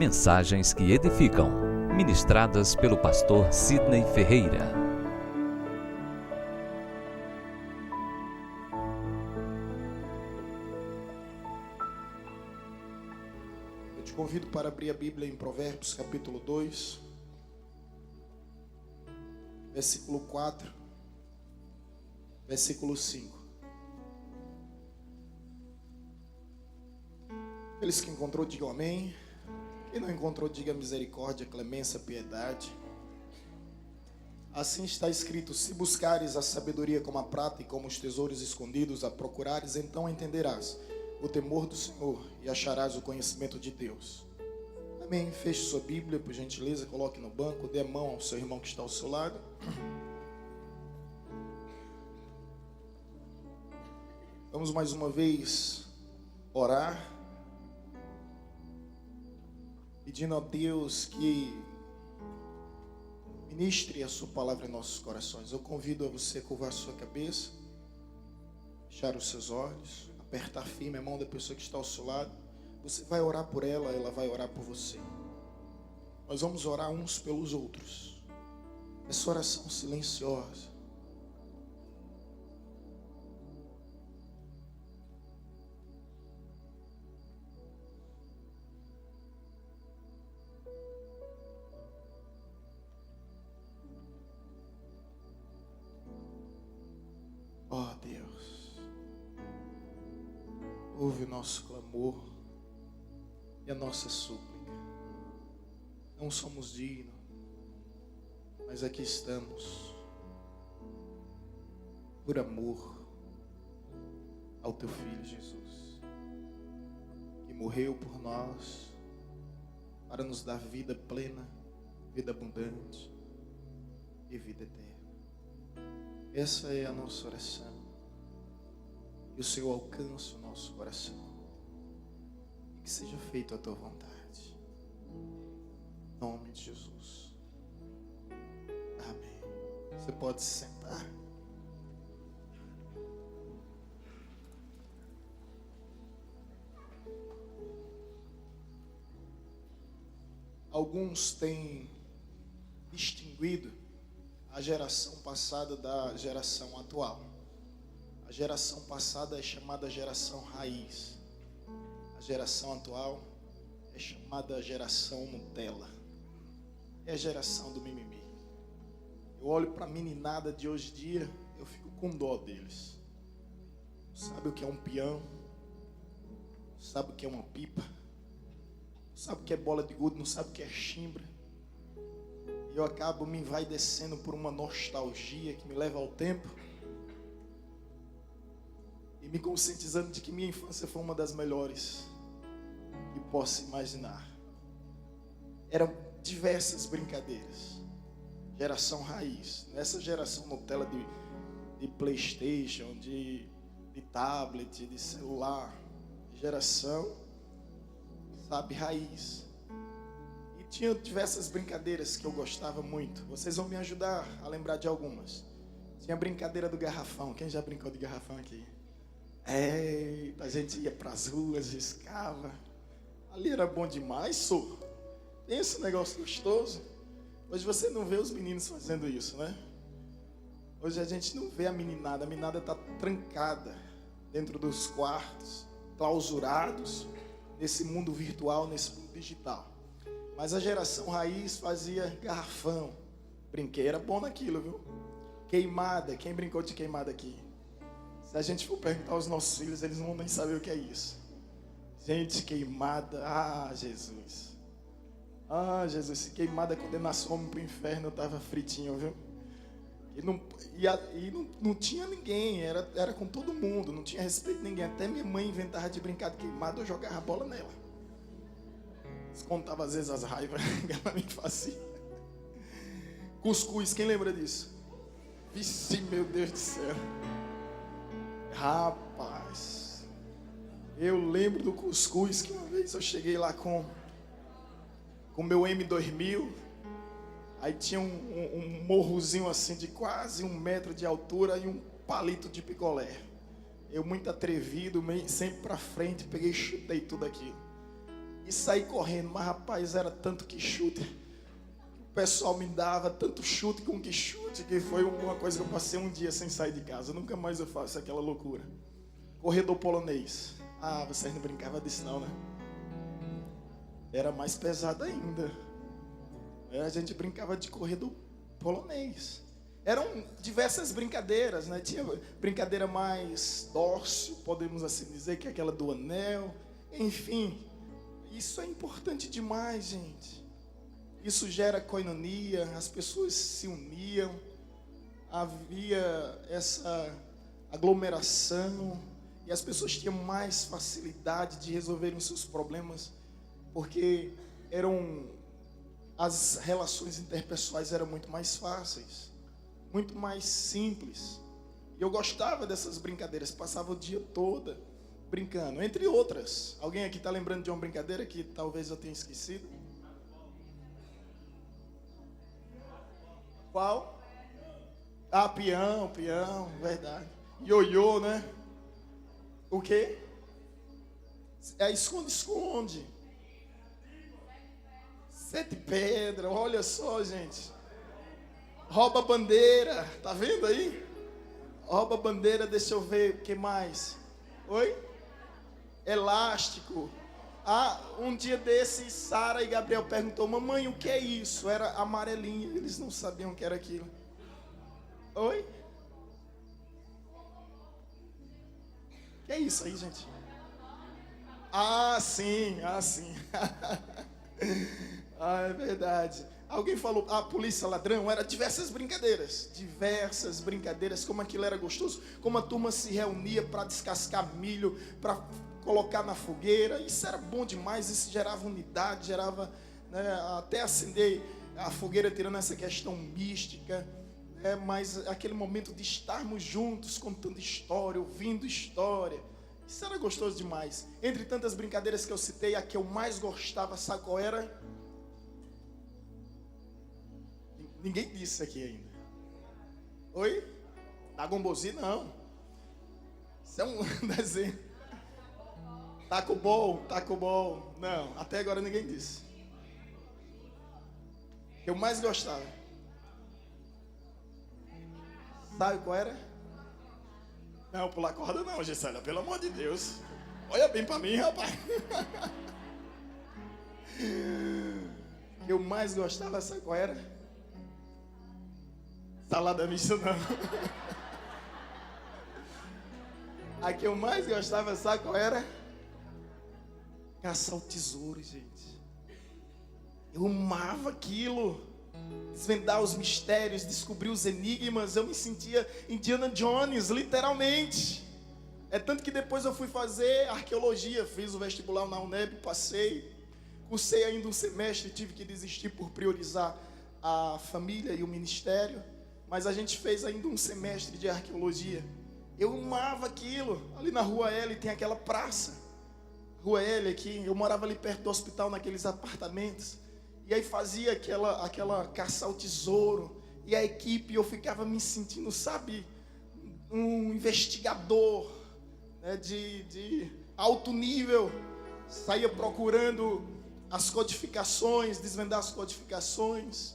Mensagens que edificam, ministradas pelo pastor Sidney Ferreira. Eu te convido para abrir a Bíblia em Provérbios capítulo 2, versículo 4, versículo 5. Aqueles que encontrou, digam amém. Quem não encontrou, diga misericórdia, clemência, piedade. Assim está escrito: se buscares a sabedoria como a prata e como os tesouros escondidos a procurares, então entenderás o temor do Senhor e acharás o conhecimento de Deus. Amém. Feche sua Bíblia, por gentileza, coloque no banco, dê a mão ao seu irmão que está ao seu lado. Vamos mais uma vez orar, pedindo a Deus que ministre a sua palavra em nossos corações. Eu convido a você a curvar a sua cabeça, fechar os seus olhos, apertar firme a mão da pessoa que está ao seu lado. Você vai orar por ela, ela vai orar por você. Nós vamos orar uns pelos outros. Essa oração silenciosa. Ó Deus, ouve o nosso clamor e a nossa súplica. Não somos dignos, mas aqui estamos por amor ao Teu Filho Jesus, que morreu por nós para nos dar vida plena, vida abundante e vida eterna. Essa é a nossa oração. Que o Senhor alcance o nosso coração. E que seja feita a Tua vontade. Em nome de Jesus. Amém. Você pode se sentar. Alguns têm distinguido a geração passada da geração atual. A geração passada é chamada geração raiz. A geração atual é chamada geração Nutella. É a geração do mimimi. Eu olho para a meninada de hoje em dia, eu fico com dó deles. Sabe o que é um peão? Sabe o que é uma pipa? Sabe o que é bola de gude? Não sabe o que é chimbra? E eu acabo me envaidecendo por uma nostalgia que me leva ao tempo e me conscientizando de que minha infância foi uma das melhores que posso imaginar. Eram diversas brincadeiras. Geração raiz. Nessa geração Nutella de PlayStation, de tablet, de celular. Geração, sabe, raiz. Tinha diversas brincadeiras que eu gostava muito. Vocês vão me ajudar a lembrar de algumas. Tinha a brincadeira do garrafão. Quem já brincou de garrafão aqui? A gente ia para as ruas, riscava. Ali era bom demais, só. Tem esse negócio gostoso. Hoje você não vê os meninos fazendo isso, né? Hoje a gente não vê a meninada. A meninada está trancada dentro dos quartos, clausurados nesse mundo virtual, nesse mundo digital. Mas a geração raiz fazia garrafão. Brinquei, era bom naquilo, viu? Queimada, quem brincou de queimada aqui? Se a gente for perguntar aos nossos filhos, eles não vão nem saber o que é isso. Gente, queimada, Jesus. Jesus, se queimada condenasse o homem para o inferno, eu estava fritinho, viu? Não tinha ninguém, era com todo mundo, não tinha respeito de ninguém. Até minha mãe inventava de brincar de queimada, eu jogava a bola nela. Contava às vezes as raivas que ela me fazia. Cuscuz, quem lembra disso? Vixe, meu Deus do céu. Rapaz, eu lembro do cuscuz que uma vez eu cheguei lá com meu M2000. Aí tinha um morrozinho assim de quase 1 metro de altura e um palito de picolé. Eu muito atrevido, sempre pra frente, peguei e chutei tudo aquilo. e saí correndo. Mas, rapaz, era tanto que chute. O pessoal me dava tanto chute com que chute, que foi uma coisa que eu passei um dia sem sair de casa. Nunca mais eu faço aquela loucura. Corredor polonês. Ah, vocês não brincavam disso não, né? Era mais pesado ainda. A gente brincava de corredor polonês. Eram diversas brincadeiras, né? Tinha brincadeira mais dócil, podemos assim dizer, que é aquela do anel. Enfim, isso é importante demais, gente. Isso gera coinonia, as pessoas se uniam, havia essa aglomeração e as pessoas tinham mais facilidade de resolverem os seus problemas, porque as relações interpessoais eram muito mais fáceis, muito mais simples. E eu gostava dessas brincadeiras, passava o dia todo brincando, entre outras. Alguém aqui está lembrando de uma brincadeira que talvez eu tenha esquecido? Qual? Ah, peão, verdade. Ioiô, né? O quê? É esconde-esconde. Sete pedras, olha só, gente. Rouba bandeira, tá vendo aí? Rouba bandeira, deixa eu ver, o que mais? Oi? Elástico. Ah, um dia desses, Sara e Gabriel perguntou: mamãe, o que é isso? Era amarelinho, eles não sabiam o que era aquilo. Oi? O que é isso aí, gente? Ah, sim. Ah, é verdade. Alguém falou, a polícia ladrão, era diversas brincadeiras, como aquilo era gostoso, como a turma se reunia para descascar milho, para colocar na fogueira. Isso era bom demais, isso gerava unidade, gerava, né, até acender a fogueira, tirando essa questão mística, mas aquele momento de estarmos juntos, contando história, ouvindo história, isso era gostoso demais. Entre tantas brincadeiras que eu citei, a que eu mais gostava, sabe qual era? Ninguém disse aqui ainda. Oi? Dagombozi não. Isso é um desenho. Taco bom. Não, até agora ninguém disse. Eu mais gostava. Sabe qual era? Não, pular corda não, Gisela, pelo amor de Deus. Olha bem pra mim, rapaz. Eu mais gostava, sabe qual era? Salada mista não. A que eu mais gostava, sabe qual era? Caçar o tesouro, gente. Eu amava aquilo. Desvendar os mistérios, descobrir os enigmas. Eu me sentia Indiana Jones, literalmente. É tanto que depois eu fui fazer arqueologia. Fiz o vestibular na UNEB, passei. Cursei ainda um semestre, tive que desistir por priorizar a família e o ministério. Mas a gente fez ainda um semestre de arqueologia. Eu amava aquilo. Ali na Rua L tem aquela praça. Rua L aqui, eu morava ali perto do hospital, naqueles apartamentos. E aí fazia aquela caça ao tesouro. E a equipe, eu ficava me sentindo, sabe, um investigador, né, de alto nível. Saía procurando as codificações, desvendar as codificações.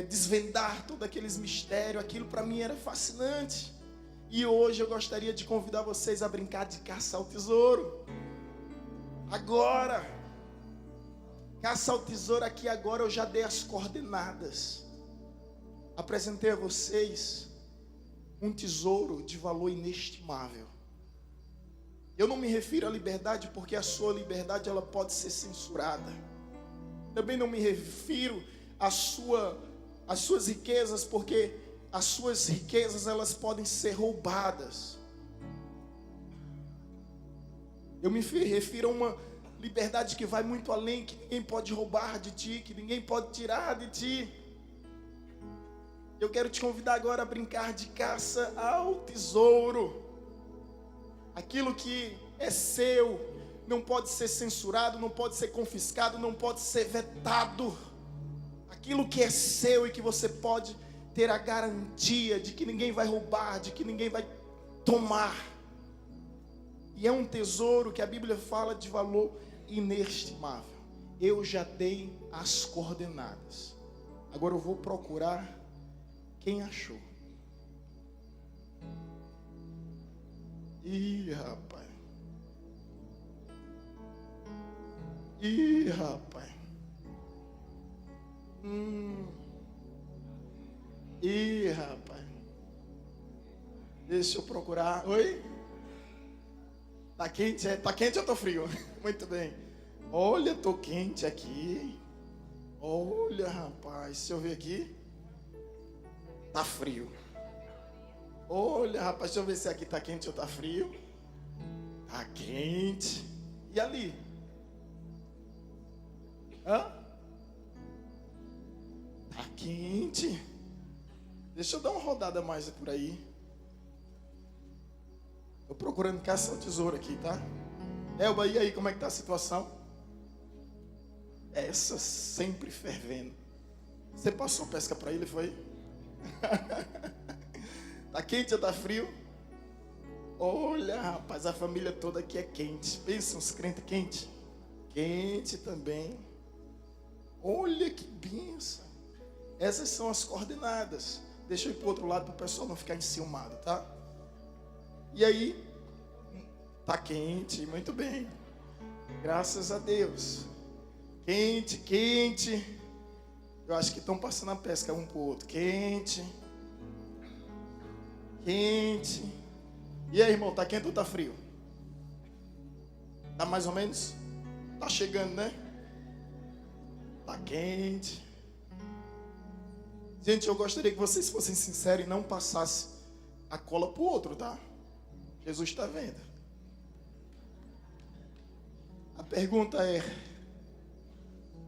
Desvendar todos aqueles mistérios. Aquilo para mim era fascinante. E hoje eu gostaria de convidar vocês a brincar de caça ao tesouro. Agora, caça ao tesouro aqui agora, eu já dei as coordenadas. Apresentei a vocês um tesouro de valor inestimável. Eu não me refiro à liberdade, porque a sua liberdade ela pode ser censurada. Também não me refiro às suas riquezas, porque as suas riquezas elas podem ser roubadas. Eu me refiro a uma liberdade que vai muito além, que ninguém pode roubar de ti, que ninguém pode tirar de ti. Eu quero te convidar agora a brincar de caça ao tesouro. Aquilo que é seu não pode ser censurado, não pode ser confiscado, não pode ser vetado. Aquilo que é seu e que você pode ter a garantia de que ninguém vai roubar, de que ninguém vai tomar. E é um tesouro que a Bíblia fala de valor inestimável. Eu já dei as coordenadas. Agora eu vou procurar quem achou. Ih, rapaz. Ih, rapaz. Ih, rapaz. Deixa eu procurar. Oi? Tá quente? É? Tá quente ou tô frio? Muito bem. Olha, tô quente aqui. Olha, rapaz. Se eu ver aqui. Tá frio. Olha, rapaz. Deixa eu ver se aqui tá quente ou tá frio. Tá quente. E ali? Hã? Tá quente. Deixa eu dar uma rodada mais por aí. Tô procurando caça ao tesouro aqui, tá? Elba, e aí, como é que tá a situação? Essa sempre fervendo. Você passou pesca pra ele, foi? Tá quente ou tá frio? Olha, rapaz, a família toda aqui é quente. Pensa, uns crentes quentes. Quente também. Olha que benção. Essas são as coordenadas. Deixa eu ir pro outro lado para o pessoal não ficar enciumado, tá? E aí, tá quente, muito bem. Graças a Deus. Quente, quente. Eu acho que estão passando a pesca um pro outro. Quente. Quente. E aí, irmão, tá quente ou tá frio? Tá mais ou menos? Tá chegando, né? Tá quente. Gente, eu gostaria que vocês fossem sinceros e não passassem a cola pro outro, tá? Jesus está vendo. A pergunta é: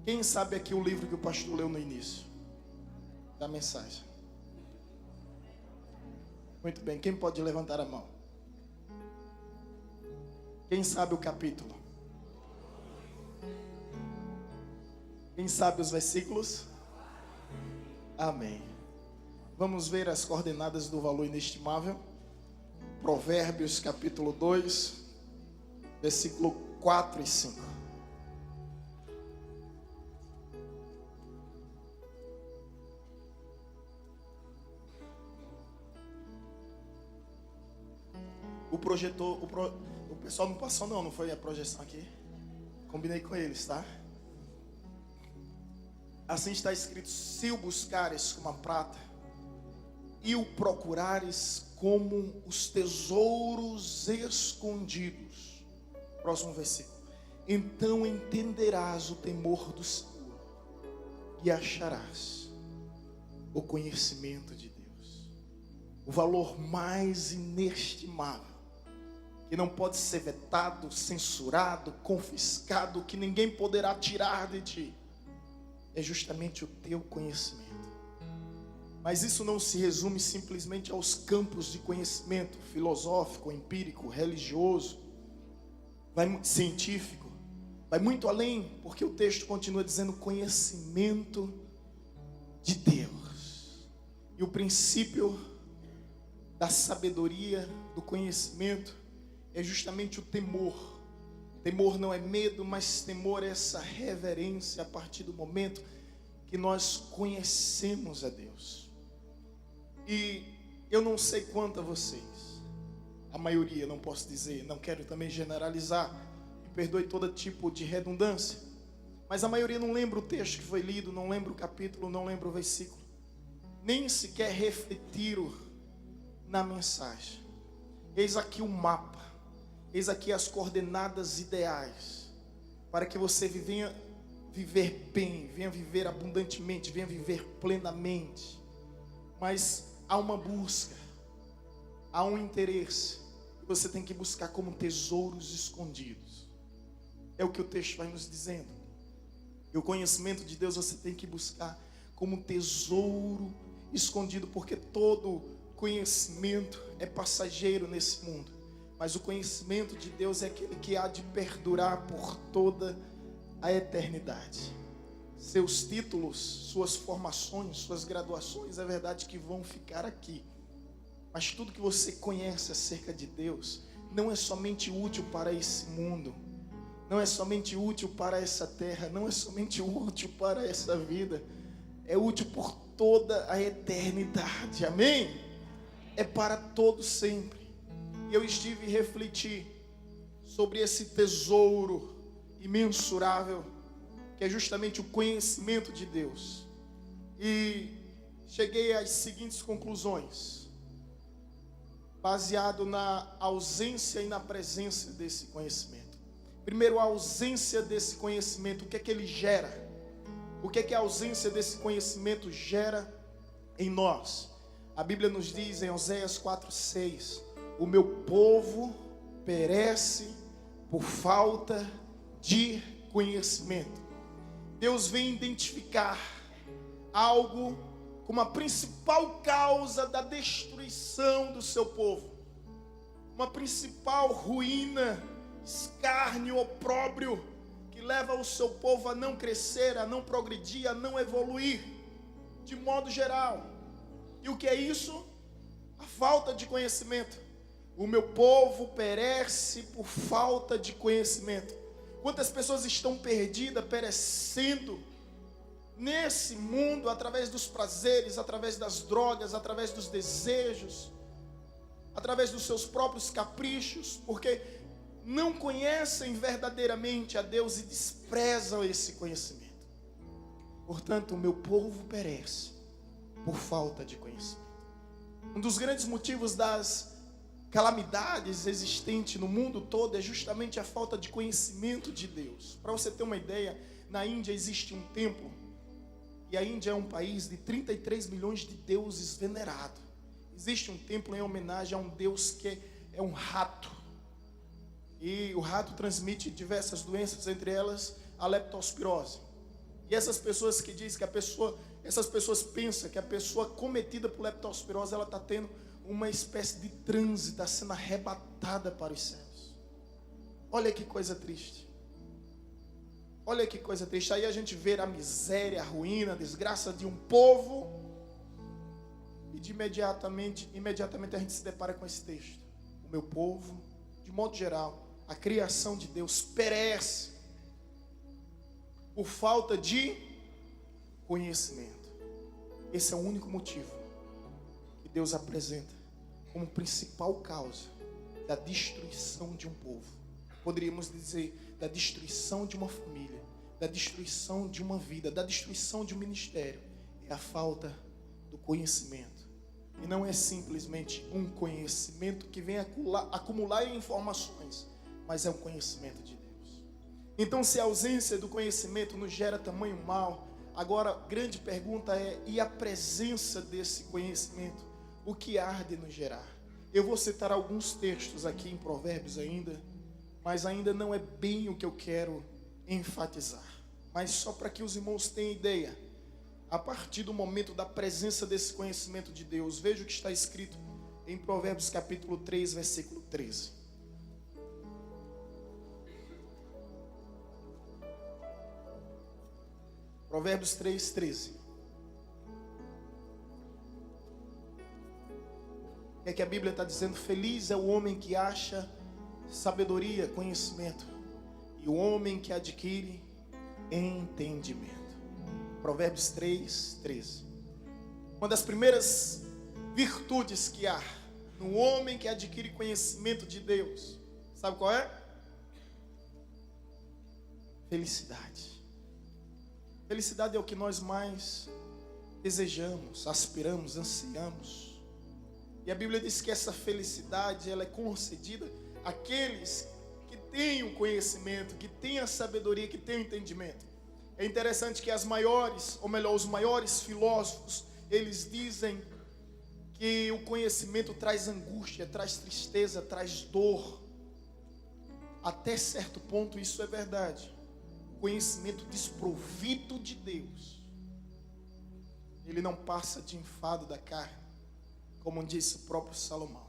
quem sabe aqui o livro que o pastor leu no início da mensagem? Muito bem, quem pode levantar a mão? Quem sabe o capítulo? Quem sabe os versículos? Amém. Vamos ver as coordenadas do valor inestimável. Provérbios capítulo 2, versículo 4 e 5. O projetor, o pessoal não passou não foi a projeção aqui? Combinei com eles, tá? Assim está escrito: se o buscares como a prata e o procurares como os tesouros escondidos. Próximo versículo. Então entenderás o temor do Senhor e acharás o conhecimento de Deus. O valor mais inestimável, que não pode ser vetado, censurado, confiscado, que ninguém poderá tirar de ti, é justamente o teu conhecimento. Mas isso não se resume simplesmente aos campos de conhecimento filosófico, empírico, religioso, científico. Vai muito além, porque o texto continua dizendo conhecimento de Deus. E o princípio da sabedoria, do conhecimento, é justamente o temor. Temor não é medo, mas temor é essa reverência a partir do momento que nós conhecemos a Deus. E eu não sei quanto a vocês, a maioria, não posso dizer, não quero também generalizar, me perdoe todo tipo de redundância, mas a maioria não lembra o texto que foi lido, não lembra o capítulo, não lembra o versículo, nem sequer refletiram na mensagem. Eis aqui o mapa, eis aqui as coordenadas ideais, para que você venha viver bem, venha viver abundantemente, venha viver plenamente. Mas há uma busca, há um interesse, que você tem que buscar como tesouros escondidos. É o que o texto vai nos dizendo. E o conhecimento de Deus você tem que buscar como tesouro escondido, porque todo conhecimento é passageiro nesse mundo, mas o conhecimento de Deus é aquele que há de perdurar por toda a eternidade. Seus títulos, suas formações, suas graduações, é verdade que vão ficar aqui, mas tudo que você conhece acerca de Deus não é somente útil para esse mundo, não é somente útil para essa terra, não é somente útil para essa vida, é útil por toda a eternidade, amém? É para todo sempre. E eu estive a refletir sobre esse tesouro imensurável, que é justamente o conhecimento de Deus. E cheguei às seguintes conclusões, baseado na ausência e na presença desse conhecimento. Primeiro, a ausência desse conhecimento, o que é que ele gera? O que é que a ausência desse conhecimento gera em nós? A Bíblia nos diz em Oséias 4:6, o meu povo perece por falta de conhecimento. Deus vem identificar algo como a principal causa da destruição do seu povo, uma principal ruína, escárnio, opróbrio, que leva o seu povo a não crescer, a não progredir, a não evoluir, de modo geral. E o que é isso? A falta de conhecimento. O meu povo perece por falta de conhecimento. Quantas pessoas estão perdidas, perecendo nesse mundo, através dos prazeres, através das drogas, através dos desejos, através dos seus próprios caprichos, porque não conhecem verdadeiramente a Deus e desprezam esse conhecimento. Portanto, o meu povo perece por falta de conhecimento. Um dos grandes motivos das calamidades existentes no mundo todo é justamente a falta de conhecimento de Deus. Para você ter uma ideia, na Índia existe um templo, e a Índia é um país de 33 milhões de deuses venerados. Existe um templo em homenagem a um deus que é um rato. E o rato transmite diversas doenças, entre elas a leptospirose. E essas pessoas que dizem que essas pessoas pensam que a pessoa cometida por leptospirose, ela está tendo uma espécie de transe, está sendo arrebatada para os céus. Olha que coisa triste. Olha que coisa triste. Aí a gente vê a miséria, a ruína, a desgraça de um povo, e imediatamente a gente se depara com esse texto. O meu povo, de modo geral, a criação de Deus perece por falta de conhecimento. Esse é o único motivo que Deus apresenta como principal causa da destruição de um povo. Poderíamos dizer da destruição de uma família, da destruição de uma vida, da destruição de um ministério. É a falta do conhecimento. E não é simplesmente um conhecimento que vem acumular informações, mas é um conhecimento de Deus. Então, se a ausência do conhecimento nos gera tamanho mal, agora a grande pergunta é: e a presença desse conhecimento, o que há de nos gerar? Eu vou citar alguns textos aqui em Provérbios ainda, mas ainda não é bem o que eu quero enfatizar. Mas só para que os irmãos tenham ideia, a partir do momento da presença desse conhecimento de Deus, veja o que está escrito em Provérbios capítulo 3, versículo 13. Provérbios 3, 13. É que a Bíblia está dizendo: feliz é o homem que acha sabedoria, conhecimento, e o homem que adquire entendimento. Provérbios 3, 13. Uma das primeiras virtudes que há no homem que adquire conhecimento de Deus, sabe qual é? Felicidade. Felicidade é o que nós mais desejamos, aspiramos, ansiamos. E a Bíblia diz que essa felicidade, ela é concedida àqueles que têm o conhecimento, que têm a sabedoria, que têm o entendimento. É interessante que os maiores filósofos, eles dizem que o conhecimento traz angústia, traz tristeza, traz dor. Até certo ponto isso é verdade. O conhecimento desprovido de Deus, ele não passa de enfado da carne, como disse o próprio Salomão.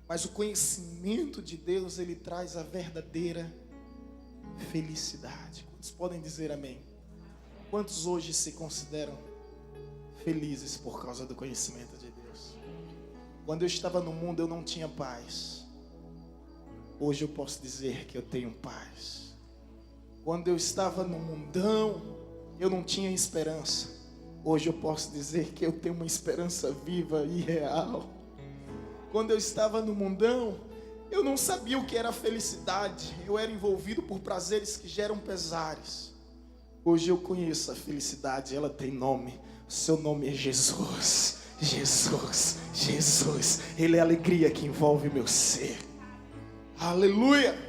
Mas o conhecimento de Deus, ele traz a verdadeira felicidade. Quantos podem dizer amém? Quantos hoje se consideram felizes por causa do conhecimento de Deus? Quando eu estava no mundo eu não tinha paz. Hoje eu posso dizer que eu tenho paz. Quando eu estava no mundão, eu não tinha esperança. Hoje eu posso dizer que eu tenho uma esperança viva e real. Quando eu estava no mundão, eu não sabia o que era felicidade. Eu era envolvido por prazeres que geram pesares. Hoje eu conheço a felicidade, ela tem nome. O seu nome é Jesus. Jesus, Jesus. Ele é a alegria que envolve o meu ser. Aleluia.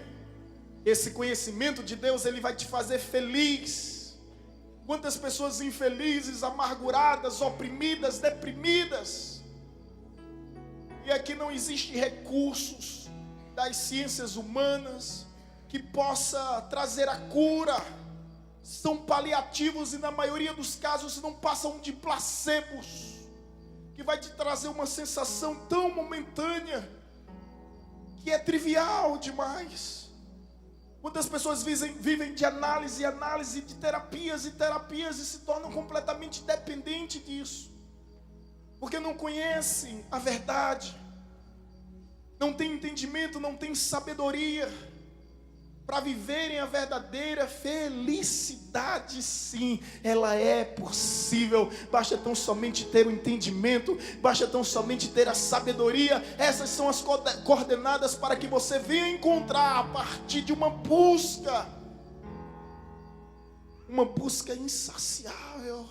Esse conhecimento de Deus, ele vai te fazer feliz. Quantas pessoas infelizes, amarguradas, oprimidas, deprimidas. E aqui não existe recursos das ciências humanas que possa trazer a cura. São paliativos e na maioria dos casos não passam de placebos, que vai te trazer uma sensação tão momentânea que é trivial demais. Quantas pessoas vivem de análise de terapias e se tornam completamente dependentes disso, porque não conhecem a verdade, não têm entendimento, não têm sabedoria para viverem a verdadeira felicidade. Sim, ela é possível, basta tão somente ter o entendimento, basta tão somente ter a sabedoria. Essas são as coordenadas para que você venha encontrar a partir de uma busca insaciável,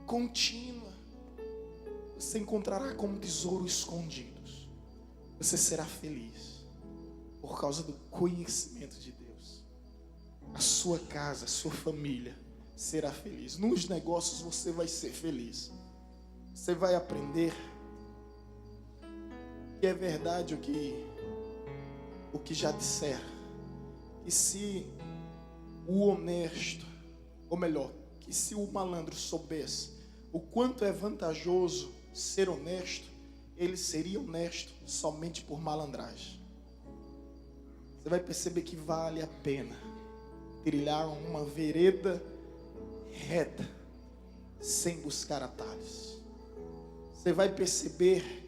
contínua. Você encontrará como tesouro escondidos, você será feliz por causa do conhecimento de Deus. A sua casa, a sua família será feliz. Nos negócios você vai ser feliz. Você vai aprender que é verdade o que já disseram. E se o honesto, ou melhor, que se o malandro soubesse o quanto é vantajoso ser honesto, ele seria honesto somente por malandragem. Você vai perceber que vale a pena trilhar uma vereda reta, sem buscar atalhos. Você vai perceber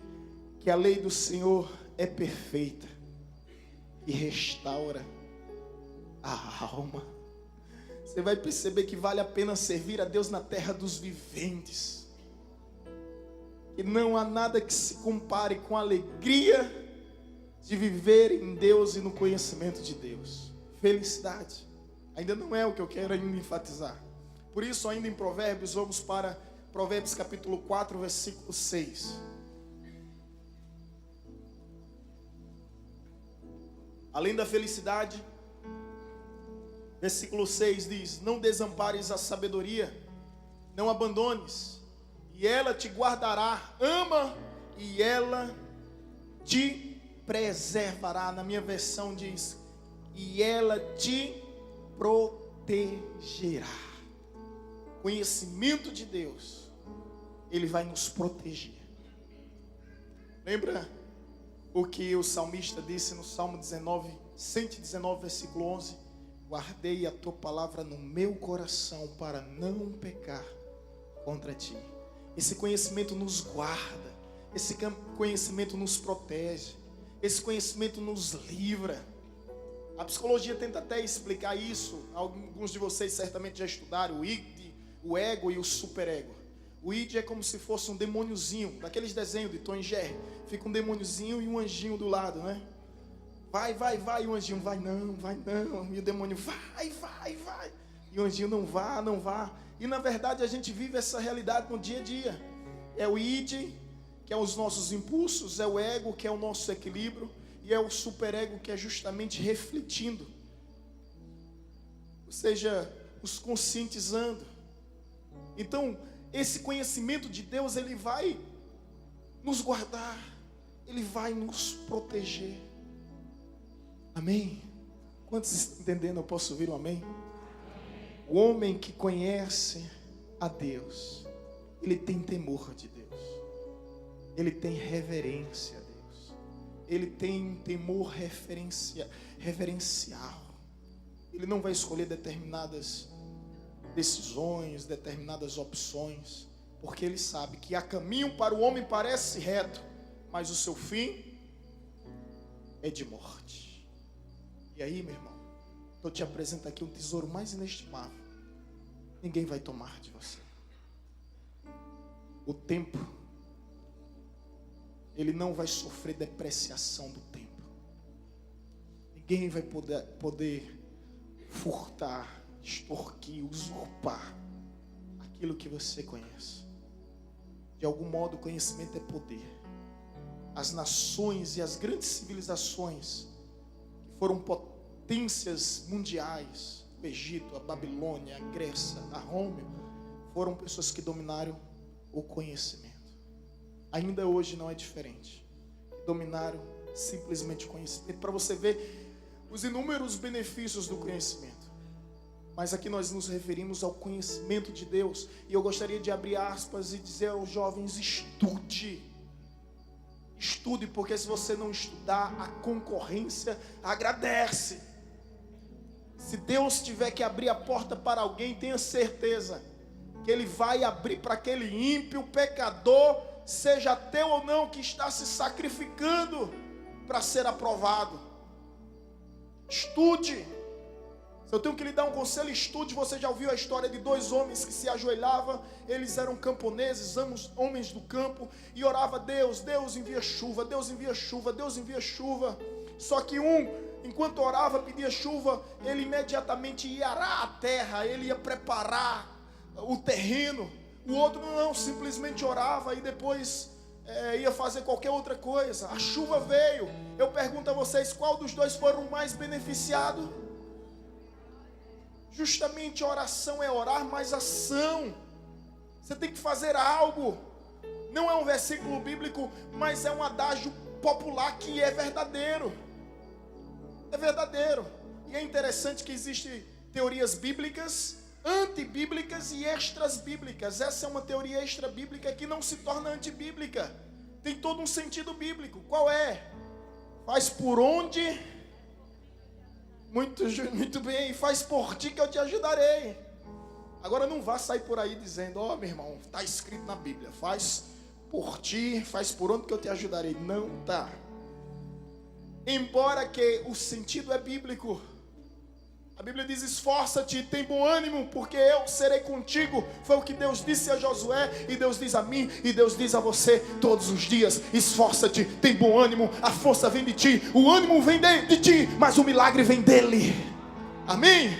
que a lei do Senhor é perfeita e restaura a alma. Você vai perceber que vale a pena servir a Deus na terra dos viventes. E não há nada que se compare com a alegria de viver em Deus e no conhecimento de Deus. Felicidade ainda não é o que eu quero ainda enfatizar. Por isso, ainda em Provérbios, vamos para Provérbios capítulo 4, versículo 6. Além da felicidade, versículo 6 diz: não desampares a sabedoria, não abandones, e ela te guardará. Ama e ela te preservará. Na minha versão diz: e ela te protegerá. Conhecimento de Deus, ele vai nos proteger. Lembra o que o salmista disse no Salmo 119, versículo 11? Guardei a tua palavra no meu coração para não pecar contra ti. Esse conhecimento nos guarda, esse conhecimento nos protege, esse conhecimento nos livra. A psicologia tenta até explicar isso. Alguns de vocês certamente já estudaram o id, o ego e o superego. O id é como se fosse um demôniozinho, daqueles desenhos de Tom e Jerry. Fica um demôniozinho e um anjinho do lado, né? Vai, e o anjinho vai não. E o demônio vai. E o anjinho não vá. E na verdade a gente vive essa realidade no dia a dia. É o id, que é os nossos impulsos, é o ego, que é o nosso equilíbrio, e é o superego, que é justamente refletindo, ou seja, nos conscientizando. Então, esse conhecimento de Deus, ele vai nos guardar, ele vai nos proteger. Amém? Quantos estão entendendo? Eu posso ouvir um amém? O homem que conhece a Deus, ele tem temor de Deus, ele tem reverência a Deus, ele tem um temor reverencial. Ele não vai escolher determinadas decisões, determinadas opções, porque ele sabe que há caminho para o homem parece reto, mas o seu fim é de morte. E aí, meu irmão, eu te apresento aqui um tesouro mais inestimável. Ninguém vai tomar de você. O tempo, ele não vai sofrer depreciação do tempo. Ninguém vai poder furtar, extorquir, usurpar aquilo que você conhece. De algum modo, o conhecimento é poder. As nações e as grandes civilizações que foram potências mundiais, o Egito, a Babilônia, a Grécia, a Roma, foram pessoas que dominaram o conhecimento. Ainda hoje não é diferente. Dominaram simplesmente o conhecimento, para você ver os inúmeros benefícios do conhecimento. Mas aqui nós nos referimos ao conhecimento de Deus. E eu gostaria de abrir aspas e dizer aos jovens: estude. Estude, porque se você não estudar, a concorrência agradece. Se Deus tiver que abrir a porta para alguém, tenha certeza que Ele vai abrir para aquele ímpio, pecador, seja ateu ou não, que está se sacrificando para ser aprovado. Estude. Se eu tenho que lhe dar um conselho, estude. Você já ouviu a história de dois homens que se ajoelhavam? Eles eram camponeses, homens do campo, e orava a Deus: Deus envia chuva, Deus envia chuva, Deus envia chuva. Só que um, enquanto orava, pedia chuva, ele imediatamente ia arar a terra, ele ia preparar o terreno. O outro não, simplesmente orava e depois ia fazer qualquer outra coisa. A chuva veio. Eu pergunto a vocês, qual dos dois foram mais beneficiados? Justamente a oração é orar, mas ação. Você tem que fazer algo. Não é um versículo bíblico, mas é um adágio popular que é verdadeiro. É verdadeiro. E é interessante que existem teorias bíblicas, antibíblicas e extrasbíblicas. Essa é uma teoria extra-bíblica que não se torna antibíblica. Tem todo um sentido bíblico. Qual é? Faz por onde... Muito bem, faz por ti que eu te ajudarei. Agora não vá sair por aí dizendo: ó, meu irmão, está escrito na Bíblia, faz por ti, faz por onde que eu te ajudarei. Não está. Embora que o sentido é bíblico. A Bíblia diz: esforça-te, tem bom ânimo, porque eu serei contigo. Foi o que Deus disse a Josué, e Deus diz a mim, e Deus diz a você todos os dias: esforça-te, tem bom ânimo, a força vem de ti, o ânimo vem de ti, mas o milagre vem dele. Amém?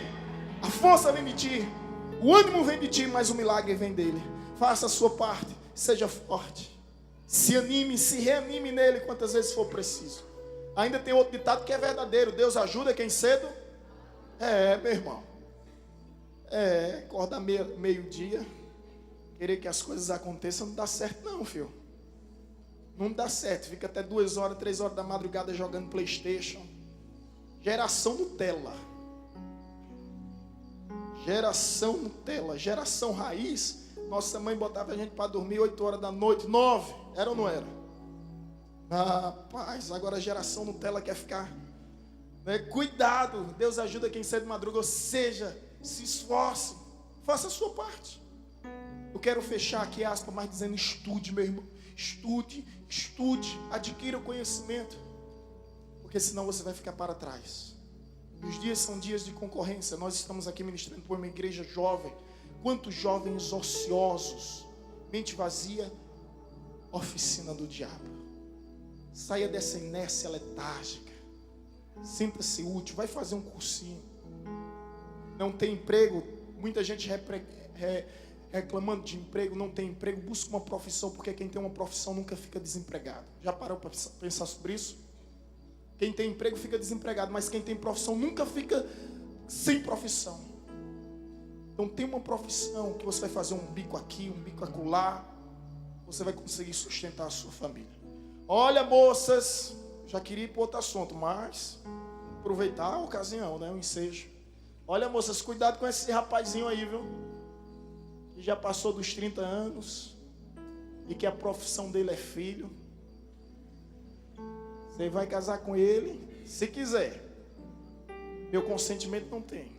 A força vem de ti, o ânimo vem de ti, mas o milagre vem dele. Faça a sua parte, seja forte, se anime, se reanime nele quantas vezes for preciso. Ainda tem outro ditado que é verdadeiro: Deus ajuda quem cedo... meu irmão, acordar meio-dia, querer que as coisas aconteçam, não dá certo não, filho. Não dá certo, fica até 2 horas, 3 horas da madrugada jogando PlayStation. Geração Nutella. Geração Nutella, geração raiz. Nossa mãe botava a gente para dormir 8 horas da noite, 9, era ou não era? Rapaz, agora a geração Nutella quer ficar... Cuidado, Deus ajuda quem cedo madruga. Ou seja, se esforce, faça a sua parte. Eu quero fechar aqui aspas, mas dizendo: estude, meu irmão. Estude, adquira o conhecimento, porque senão você vai ficar para trás. Os dias são dias de concorrência. Nós estamos aqui ministrando por uma igreja jovem. Quantos jovens ociosos, mente vazia, oficina do diabo. Saia dessa inércia letárgica. Sinta-se útil, vai fazer um cursinho. Não tem emprego, muita gente reclamando de emprego, não tem emprego, busca uma profissão, porque quem tem uma profissão nunca fica desempregado. Já parou para pensar sobre isso? Quem tem emprego fica desempregado, mas quem tem profissão nunca fica sem profissão. Então tem uma profissão que você vai fazer um bico aqui, um bico acolá, você vai conseguir sustentar a sua família. Olha, moças, já queria ir para outro assunto, mas aproveitar a ocasião, né? O ensejo. Olha, moças, cuidado com esse rapazinho aí, viu? Que já passou dos 30 anos e que a profissão dele é filho. Você vai casar com ele, se quiser. Meu consentimento não tem.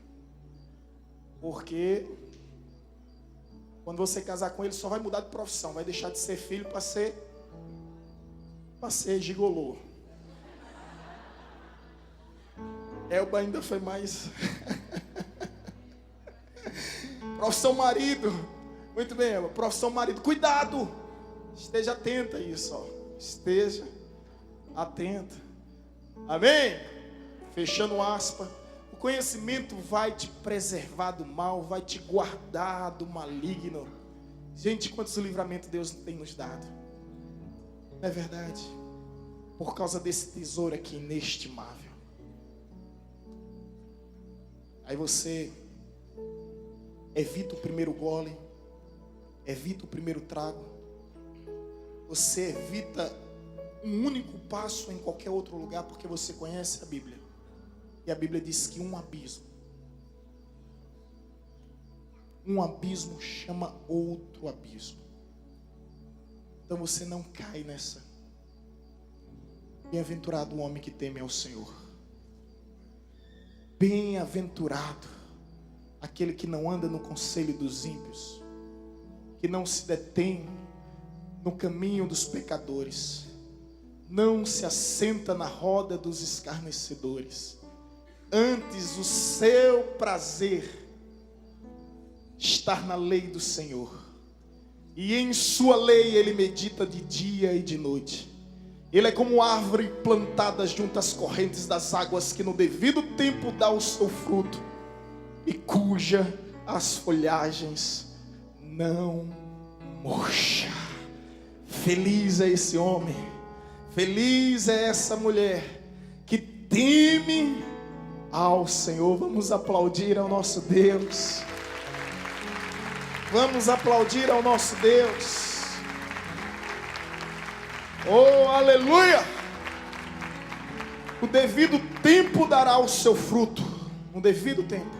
Porque quando você casar com ele, só vai mudar de profissão. Vai deixar de ser filho para ser gigolô. Elba ainda foi mais. Profissão marido. Muito bem, Elba. Profissão marido. Cuidado. Esteja atenta a isso, ó. Esteja atenta. Amém? Fechando aspa. O conhecimento vai te preservar do mal, vai te guardar do maligno. Gente, quantos livramentos Deus tem nos dado. Não é verdade? Por causa desse tesouro aqui inestimável. Aí você evita o primeiro gole, evita o primeiro trago. Você evita um único passo em qualquer outro lugar, porque você conhece a Bíblia. E a Bíblia diz que um abismo chama outro abismo. Então você não cai nessa. Bem-aventurado o homem que teme ao Senhor. Bem-aventurado aquele que não anda no conselho dos ímpios, que não se detém no caminho dos pecadores, não se assenta na roda dos escarnecedores. Antes o seu prazer estar na lei do Senhor, e em sua lei ele medita de dia e de noite. Ele é como árvore plantada junto às correntes das águas, que no devido tempo dá o seu fruto, e cuja as folhagens não murcha. Feliz é esse homem, feliz é essa mulher que teme ao Senhor. Vamos aplaudir ao nosso Deus. Vamos aplaudir ao nosso Deus. Oh, aleluia! O devido tempo dará o seu fruto. No devido tempo.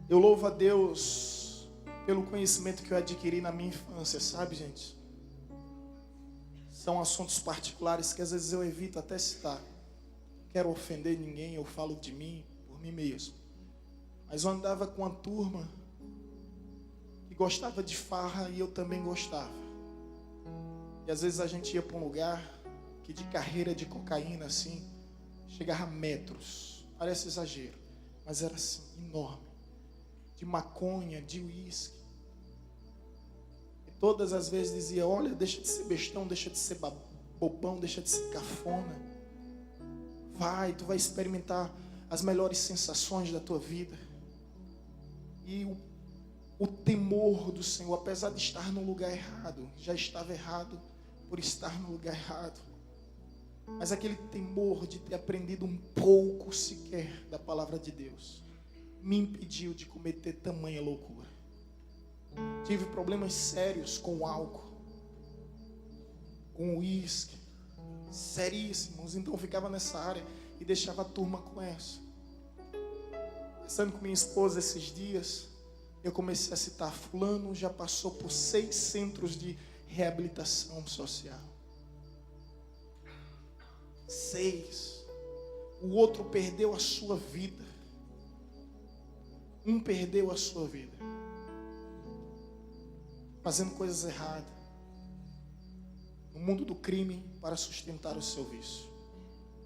Eu louvo a Deus pelo conhecimento que eu adquiri na minha infância, sabe, gente? São assuntos particulares que às vezes eu evito até citar. Quero ofender ninguém, eu falo de mim, por mim mesmo. Mas eu andava com uma turma que gostava de farra e eu também gostava. E às vezes a gente ia para um lugar que de carreira de cocaína assim, chegava a metros. Parece exagero, mas era assim, enorme. De maconha, de uísque. E todas as vezes dizia, olha, deixa de ser bestão, deixa de ser bobão, deixa de ser cafona. Vai, tu vai experimentar as melhores sensações da tua vida. E o temor do Senhor, apesar de estar no lugar errado, já estava errado por estar no lugar errado. Mas aquele temor de ter aprendido um pouco sequer da palavra de Deus, me impediu de cometer tamanha loucura. Tive problemas sérios com o álcool, com o uísque, seríssimos. Então eu ficava nessa área e deixava a turma com essa. Conversando com minha esposa esses dias, eu comecei a citar, fulano já passou por 6 centros de reabilitação social. 6. O outro perdeu a sua vida. Um perdeu a sua vida fazendo coisas erradas no mundo do crime para sustentar o seu vício.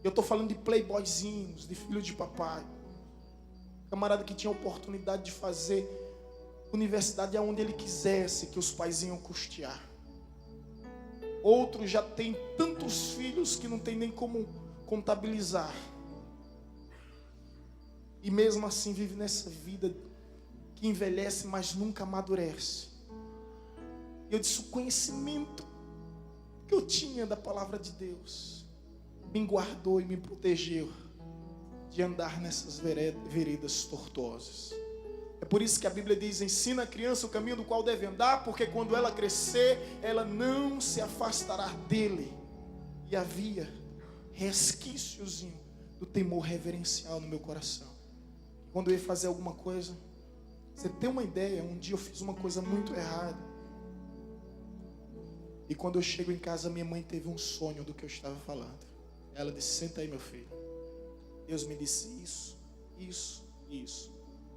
Eu estou falando de playboyzinhos, de filho de papai, camarada que tinha oportunidade de fazer universidade aonde ele quisesse, que os pais iam custear. Outros já têm tantos filhos que não tem nem como contabilizar. E mesmo assim vive nessa vida que envelhece, mas nunca amadurece. Eu disse, o conhecimento que eu tinha da palavra de Deus me guardou e me protegeu de andar nessas veredas tortuosas. É por isso que a Bíblia diz, ensina a criança o caminho do qual deve andar, porque quando ela crescer, ela não se afastará dele. E havia resquícios do temor reverencial no meu coração. Quando eu ia fazer alguma coisa, você tem uma ideia, um dia eu fiz uma coisa muito errada. E quando eu chego em casa, minha mãe teve um sonho do que eu estava falando. Ela disse, senta aí, meu filho. Deus me disse isso, isso, isso.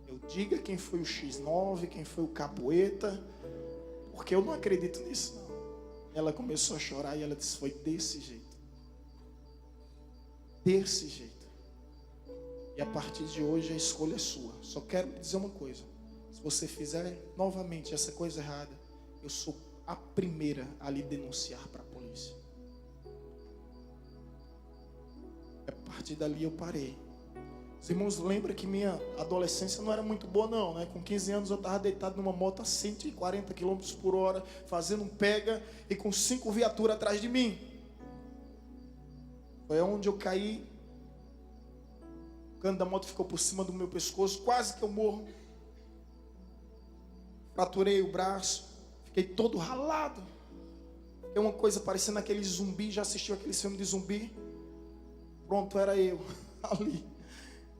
Eu diga quem foi o X9, quem foi o Capoeira, porque eu não acredito nisso, não. Ela começou a chorar e ela disse, foi desse jeito. desse jeito. E a partir de hoje a escolha é sua. Só quero dizer uma coisa: se você fizer novamente essa coisa errada, eu sou a primeira a lhe denunciar para a polícia. A partir dali eu parei. Os irmãos lembram que minha adolescência não era muito boa não, né? Com 15 anos eu estava deitado numa moto a 140 km por hora, fazendo um pega e com 5 viaturas atrás de mim. Foi onde eu caí. O cano da moto ficou por cima do meu pescoço, quase que eu morro. Fraturei o braço, fiquei todo ralado. É uma coisa parecendo aquele zumbi. Já assistiu aquele filme de zumbi? Pronto, era eu ali.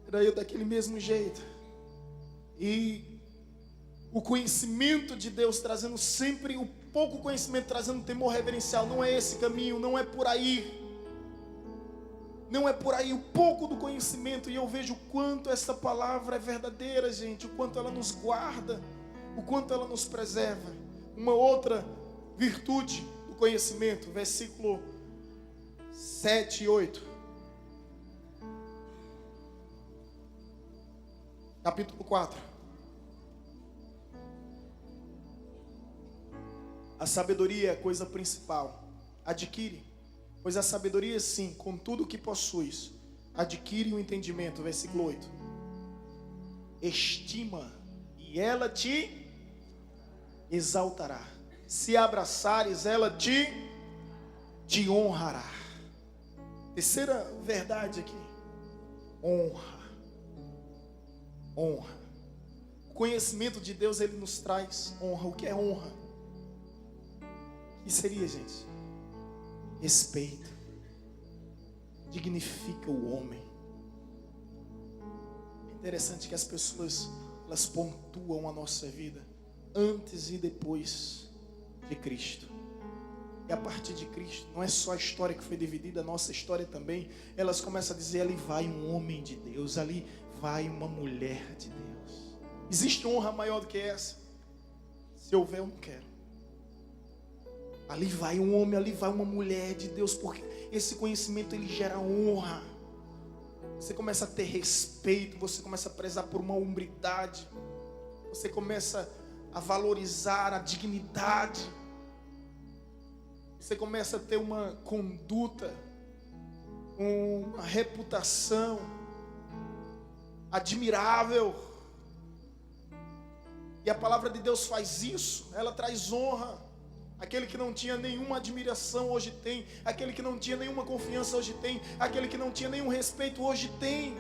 Era eu daquele mesmo jeito. E o conhecimento de Deus trazendo sempre, o pouco conhecimento trazendo temor reverencial. Não é esse caminho, não é por aí. Não é por aí, o pouco do conhecimento. E eu vejo o quanto essa palavra é verdadeira, gente. O quanto ela nos guarda, o quanto ela nos preserva. Uma outra virtude do conhecimento, versículo 7 e 8. Capítulo 4. A sabedoria é a coisa principal. Adquire, pois a sabedoria, sim, com tudo o que possuis, adquire o entendimento. Versículo 8. Estima, e ela te exaltará. Se abraçares, ela te honrará. Terceira verdade aqui. Honra. Honra. O conhecimento de Deus, ele nos traz honra. O que é honra? O que seria, gente? Respeito. Dignifica o homem. É interessante que as pessoas, elas pontuam a nossa vida antes e depois de Cristo. E a partir de Cristo, não é só a história que foi dividida, a nossa história também. Elas começam a dizer: ali vai um homem de Deus, ali vai uma mulher de Deus. Existe honra maior do que essa? Se houver, eu não quero. Ali vai um homem, ali vai uma mulher de Deus, porque esse conhecimento, ele gera honra. Você começa a ter respeito, você começa a prezar por uma hombridade, você começa a valorizar a dignidade, você começa a ter uma conduta, uma reputação admirável. E a palavra de Deus faz isso, ela traz honra. Aquele que não tinha nenhuma admiração hoje tem, aquele que não tinha nenhuma confiança hoje tem, aquele que não tinha nenhum respeito hoje tem.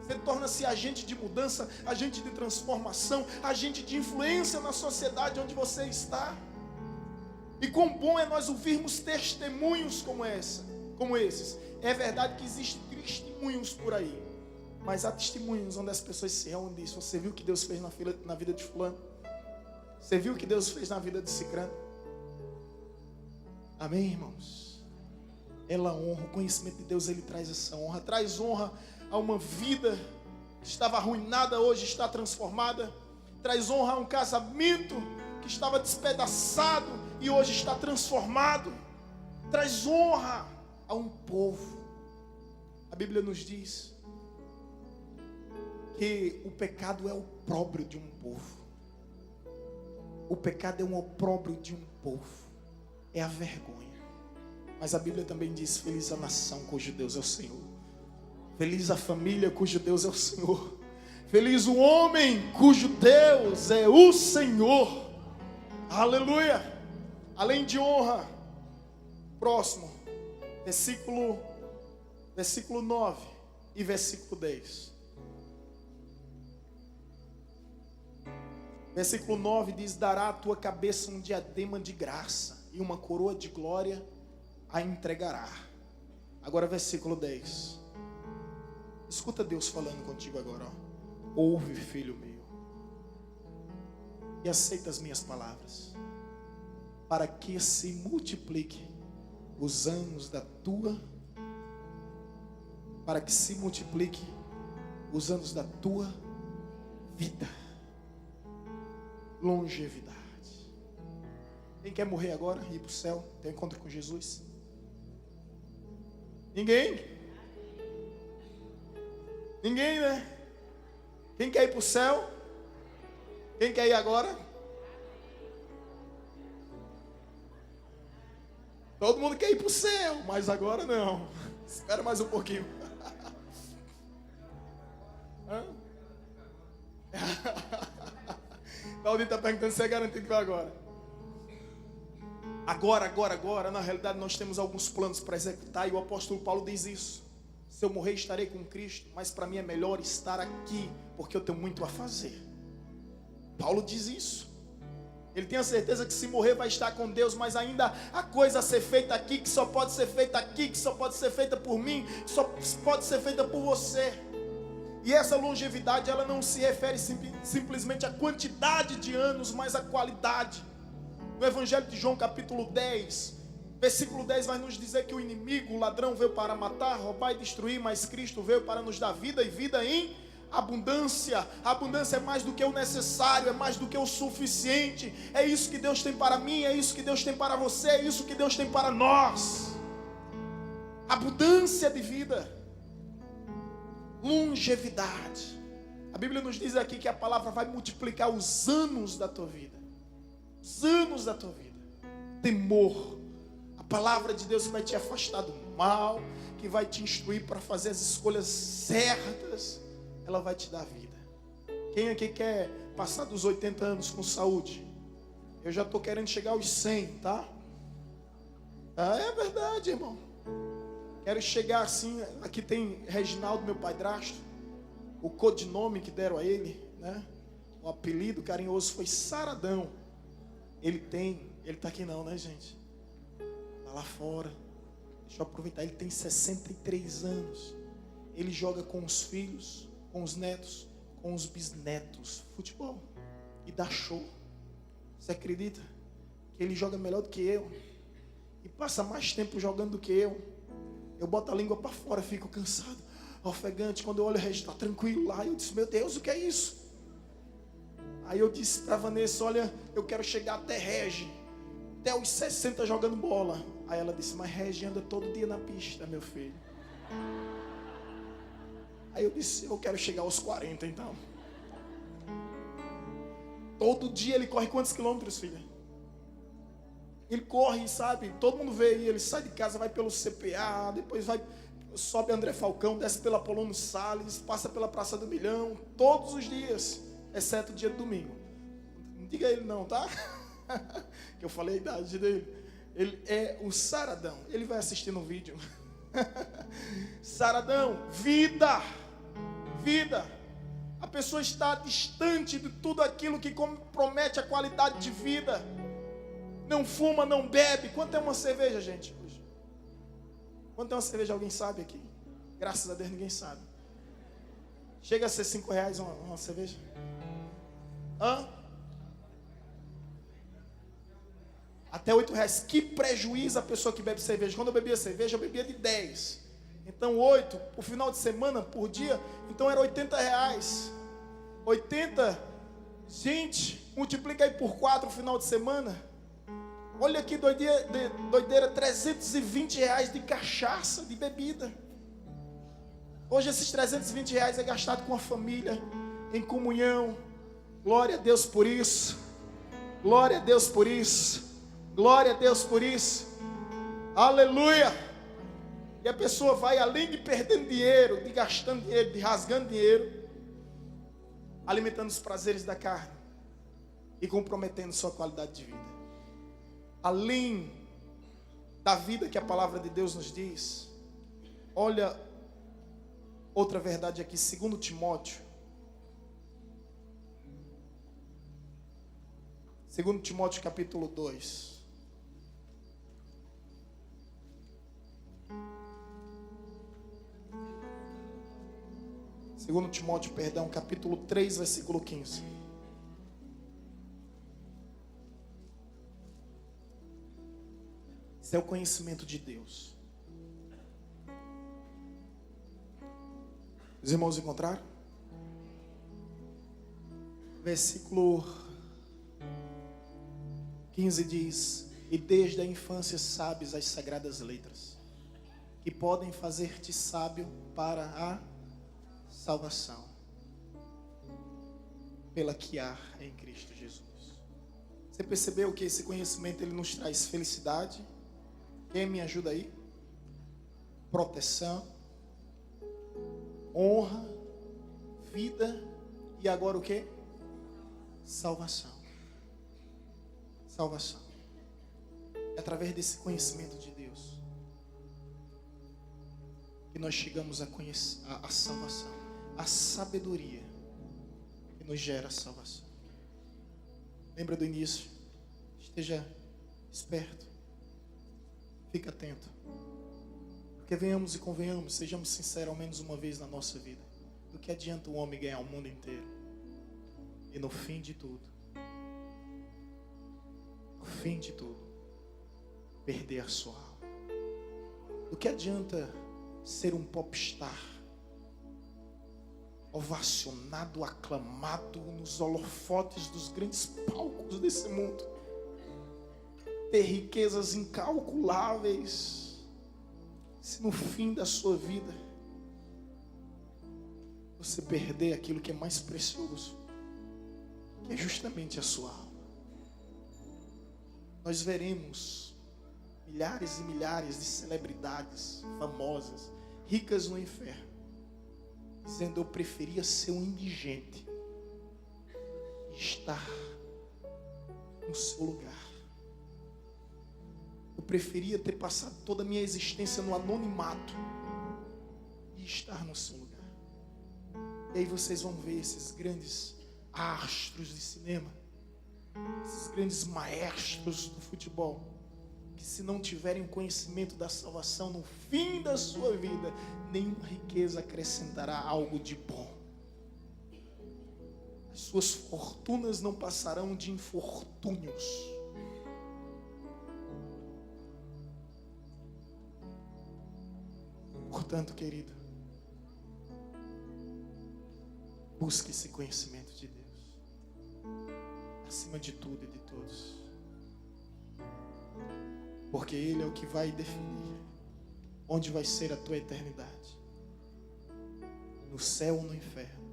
Você torna-se agente de mudança, agente de transformação, agente de influência na sociedade onde você está. E quão bom é nós ouvirmos testemunhos como esses. É verdade que existem testemunhos por aí, mas há testemunhos onde as pessoas se reúnem e dizem: você viu o que Deus fez na vida de fulano? Você viu o que Deus fez na vida de cicrano? Amém, irmãos? Ela honra, o conhecimento de Deus, ele traz essa honra. Traz honra a uma vida que estava arruinada, hoje está transformada. Traz honra a um casamento que estava despedaçado e hoje está transformado. Traz honra a um povo. A Bíblia nos diz que o pecado é o opróbrio de um povo. O pecado é um opróbrio de um povo. É a vergonha. Mas a Bíblia também diz: feliz a nação cujo Deus é o Senhor. Feliz a família cujo Deus é o Senhor. Feliz o homem cujo Deus é o Senhor. Aleluia. Além de honra, próximo, versículo 9 e versículo 10. Versículo 9 diz: dará à tua cabeça um diadema de graça, e uma coroa de glória a entregará. Agora versículo 10. Escuta Deus falando contigo agora, ó. Ouve, filho meu, e aceita as minhas palavras, para que se multiplique os anos da tua, para que se multiplique os anos da tua vida. Longevidade. Quem quer morrer agora e ir para o céu, ter um encontro com Jesus? Ninguém? Ninguém, né? Quem quer ir para o céu? Quem quer ir agora? Todo mundo quer ir para o céu, mas agora não. Espera mais um pouquinho. Claudinho está perguntando se é garantido que vai agora. Agora, na realidade nós temos alguns planos para executar, e o apóstolo Paulo diz isso. Se eu morrer, estarei com Cristo, mas para mim é melhor estar aqui, porque eu tenho muito a fazer. Paulo diz isso. Ele tem a certeza que se morrer vai estar com Deus, mas ainda há coisa a ser feita aqui, que só pode ser feita aqui, que só pode ser feita por mim, que só pode ser feita por você. E essa longevidade, ela não se refere simplesmente à quantidade de anos, mas à qualidade. No Evangelho de João, capítulo 10, versículo 10 vai nos dizer que o inimigo, o ladrão, veio para matar, roubar e destruir, mas Cristo veio para nos dar vida, e vida em abundância. A abundância é mais do que o necessário, é mais do que o suficiente. É isso que Deus tem para mim, é isso que Deus tem para você, é isso que Deus tem para nós. Abundância de vida, longevidade. A Bíblia nos diz aqui que a palavra vai multiplicar os anos da tua vida. Os anos da tua vida. Temor. A palavra de Deus que vai te afastar do mal, que vai te instruir para fazer as escolhas certas. Ela vai te dar vida. Quem aqui quer passar dos 80 anos com saúde? Eu já estou querendo chegar aos 100, tá? É verdade, irmão. Quero chegar assim. Aqui tem Reginaldo, meu padrasto. O codinome que deram a ele, né? O apelido carinhoso foi Saradão. Ele está aqui não, né, gente? Está lá fora. Deixa eu aproveitar. Ele tem 63 anos. Ele joga com os filhos, com os netos, com os bisnetos, futebol, e dá show. Você acredita que ele joga melhor do que eu, e passa mais tempo jogando do que eu? Eu boto a língua para fora, fico cansado, ofegante. Quando eu olho o Regis, está tranquilo lá, eu disse, meu Deus, o que é isso? Aí eu disse para Vanessa, olha, eu quero chegar até Regi, até os 60 jogando bola. Aí ela disse, mas Regi anda todo dia na pista, meu filho. Aí eu disse, eu quero chegar aos 40 então. Todo dia ele corre quantos quilômetros, filha? Ele corre, sabe? Todo mundo vê ele sai de casa, vai pelo CPA, depois sobe André Falcão, desce pela Apolônio Salles, passa pela Praça do Milhão, todos os dias, exceto o dia de domingo. Não diga ele não, tá? Que eu falei a idade dele. Ele é o Saradão. Ele vai assistir no vídeo. Saradão, vida. A pessoa está distante de tudo aquilo que compromete a qualidade de vida. Não fuma, não bebe. Quanto é uma cerveja, gente? Hoje? Quanto é uma cerveja? Alguém sabe aqui? Graças a Deus ninguém sabe. Chega a ser R$5 uma cerveja? Até R$8. Que prejuízo a pessoa que bebe cerveja. Quando eu bebia cerveja, eu bebia de 10. Então 8, por final de semana, por dia, então era R$80. 80, gente, multiplica aí por 4 no final de semana. Olha que doideira, R$320 de cachaça, de bebida. Hoje esses R$320 é gastado com a família, em comunhão. Glória a Deus por isso. Glória a Deus por isso. Glória a Deus por isso. Aleluia. E a pessoa vai, além de perdendo dinheiro, de gastando dinheiro, de rasgando dinheiro, alimentando os prazeres da carne e comprometendo sua qualidade de vida. Além da vida que a palavra de Deus nos diz, olha outra verdade aqui, 2 Timóteo. 2 Timóteo capítulo 2. Segundo Timóteo, capítulo 3, versículo 15. Esse é o conhecimento de Deus. Os irmãos encontraram? Versículo 15 diz: e desde a infância sabes as sagradas letras, que podem fazer-te sábio para a salvação pela que há em Cristo Jesus. Você percebeu que esse conhecimento ele nos traz felicidade? Quem me ajuda aí? Proteção, honra, vida e agora o que? Salvação. Salvação. É através desse conhecimento de Deus que nós chegamos a conhecer a salvação, a sabedoria que nos gera a salvação. Lembra do início? Esteja esperto, fica atento, porque venhamos e convenhamos, sejamos sinceros ao menos uma vez na nossa vida. Do que adianta o homem ganhar o mundo inteiro e no fim de tudo, perder a sua alma? Do que adianta ser um popstar, ovacionado, aclamado nos holofotes dos grandes palcos desse mundo, ter riquezas incalculáveis, se no fim da sua vida você perder aquilo que é mais precioso, que é justamente a sua alma? Nós veremos milhares e milhares de celebridades famosas, ricas no inferno, dizendo: eu preferia ser um indigente e estar no seu lugar. Eu preferia ter passado toda a minha existência no anonimato e estar no seu lugar. E aí vocês vão ver esses grandes astros de cinema, esses grandes maestros do futebol, que se não tiverem o conhecimento da salvação, no fim da sua vida, nenhuma riqueza acrescentará algo de bom. As suas fortunas não passarão de infortúnios. Portanto, querido, busque esse conhecimento de Deus, acima de tudo e de todos, porque Ele é o que vai definir onde vai ser a tua eternidade, no céu ou no inferno,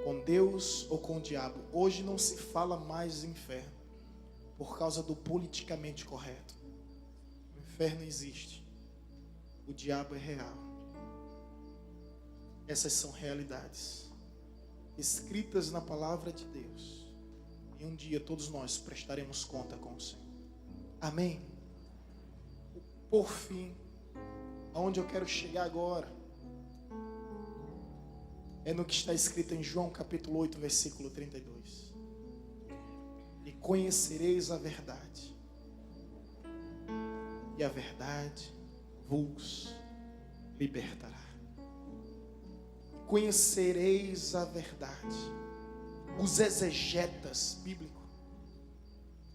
com Deus ou com o diabo. Hoje não se fala mais em inferno, por causa do politicamente correto. O inferno existe, o diabo é real. Essas são realidades escritas na palavra de Deus, e um dia todos nós prestaremos conta com o Senhor. Amém? Por fim, aonde eu quero chegar agora é no que está escrito em João capítulo 8, versículo 32. E conhecereis a verdade, e a verdade vos libertará. Conhecereis a verdade. Os exegetas bíblicos,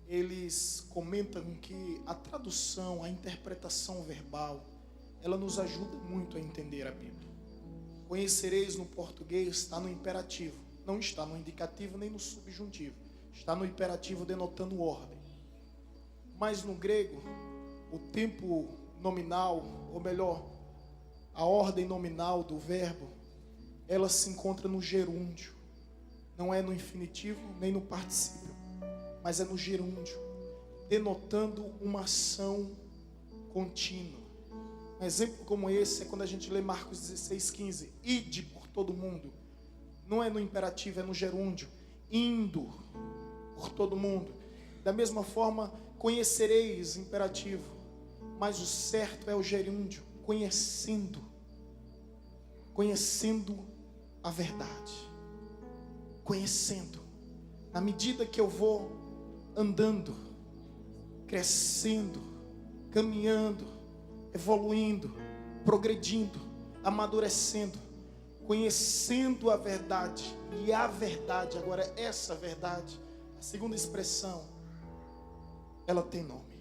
eles comentam que a tradução, a interpretação verbal, ela nos ajuda muito a entender a Bíblia. Conhecereis no português está no imperativo, não está no indicativo nem no subjuntivo, está no imperativo denotando ordem. Mas no grego, o tempo nominal, ou melhor, a ordem nominal do verbo, ela se encontra no gerúndio. Não é no infinitivo nem no particípio, mas é no gerúndio, denotando uma ação contínua. Um exemplo como esse é quando a gente lê Marcos 16:15, ide por todo mundo. Não é no imperativo, é no gerúndio, indo por todo mundo. Da mesma forma, conhecereis, imperativo, mas o certo é o gerúndio, conhecendo a verdade, conhecendo. Na medida que eu vou andando, crescendo, caminhando, evoluindo, progredindo, amadurecendo, conhecendo a verdade, e a verdade, agora essa verdade, a segunda expressão, ela tem nome.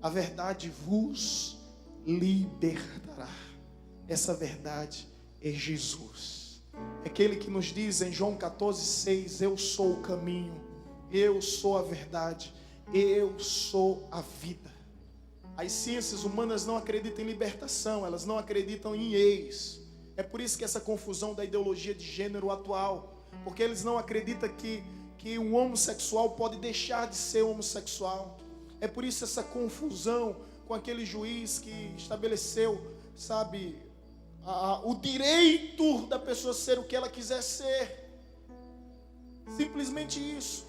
A verdade vos libertará. Essa verdade é Jesus. É aquele que nos diz em João 14:6, eu sou o caminho, eu sou a verdade, eu sou a vida. As ciências humanas não acreditam em libertação, elas não acreditam em ex. É por isso que essa confusão da ideologia de gênero atual, porque eles não acreditam que um homossexual pode deixar de ser homossexual. É por isso essa confusão com aquele juiz que estabeleceu, sabe, o direito da pessoa ser o que ela quiser ser. Simplesmente isso.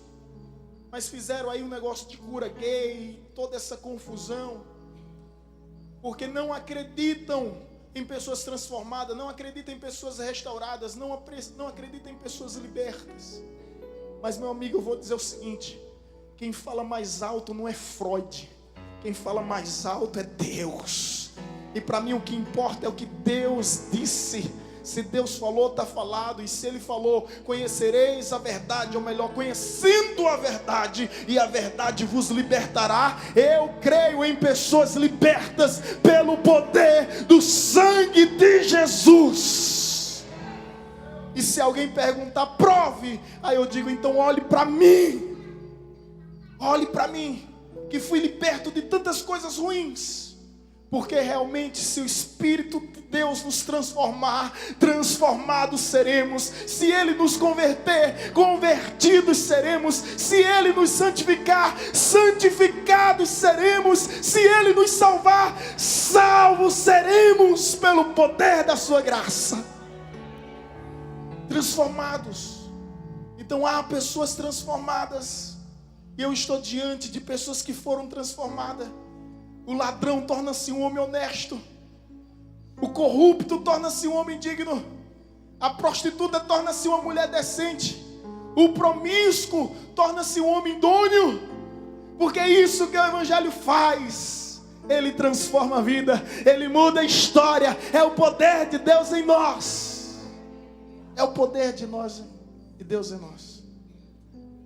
Mas fizeram aí um negócio de cura gay, toda essa confusão, porque não acreditam em pessoas transformadas, não acreditam em pessoas restauradas, não acreditam em pessoas libertas. Mas, meu amigo, eu vou dizer o seguinte: quem fala mais alto não é Freud, quem fala mais alto é Deus. E para mim o que importa é o que Deus disse. Se Deus falou, está falado. E se Ele falou, conhecereis a verdade, ou melhor, conhecendo a verdade, e a verdade vos libertará. Eu creio em pessoas libertas pelo poder do sangue de Jesus. E se alguém perguntar, prove. Aí eu digo, então olhe para mim. Olhe para mim, que fui liberto de tantas coisas ruins. Porque realmente, se o Espírito de Deus nos transformar, transformados seremos. Se Ele nos converter, convertidos seremos. Se Ele nos santificar, santificados seremos. Se Ele nos salvar, salvos seremos pelo poder da sua graça. Transformados. Então há pessoas transformadas. E eu estou diante de pessoas que foram transformadas. O ladrão torna-se um homem honesto. O corrupto torna-se um homem digno. A prostituta torna-se uma mulher decente. O promíscuo torna-se um homem idôneo. Porque é isso que o Evangelho faz. Ele transforma a vida. Ele muda a história. É o poder de Deus em nós. É o poder de Deus em nós.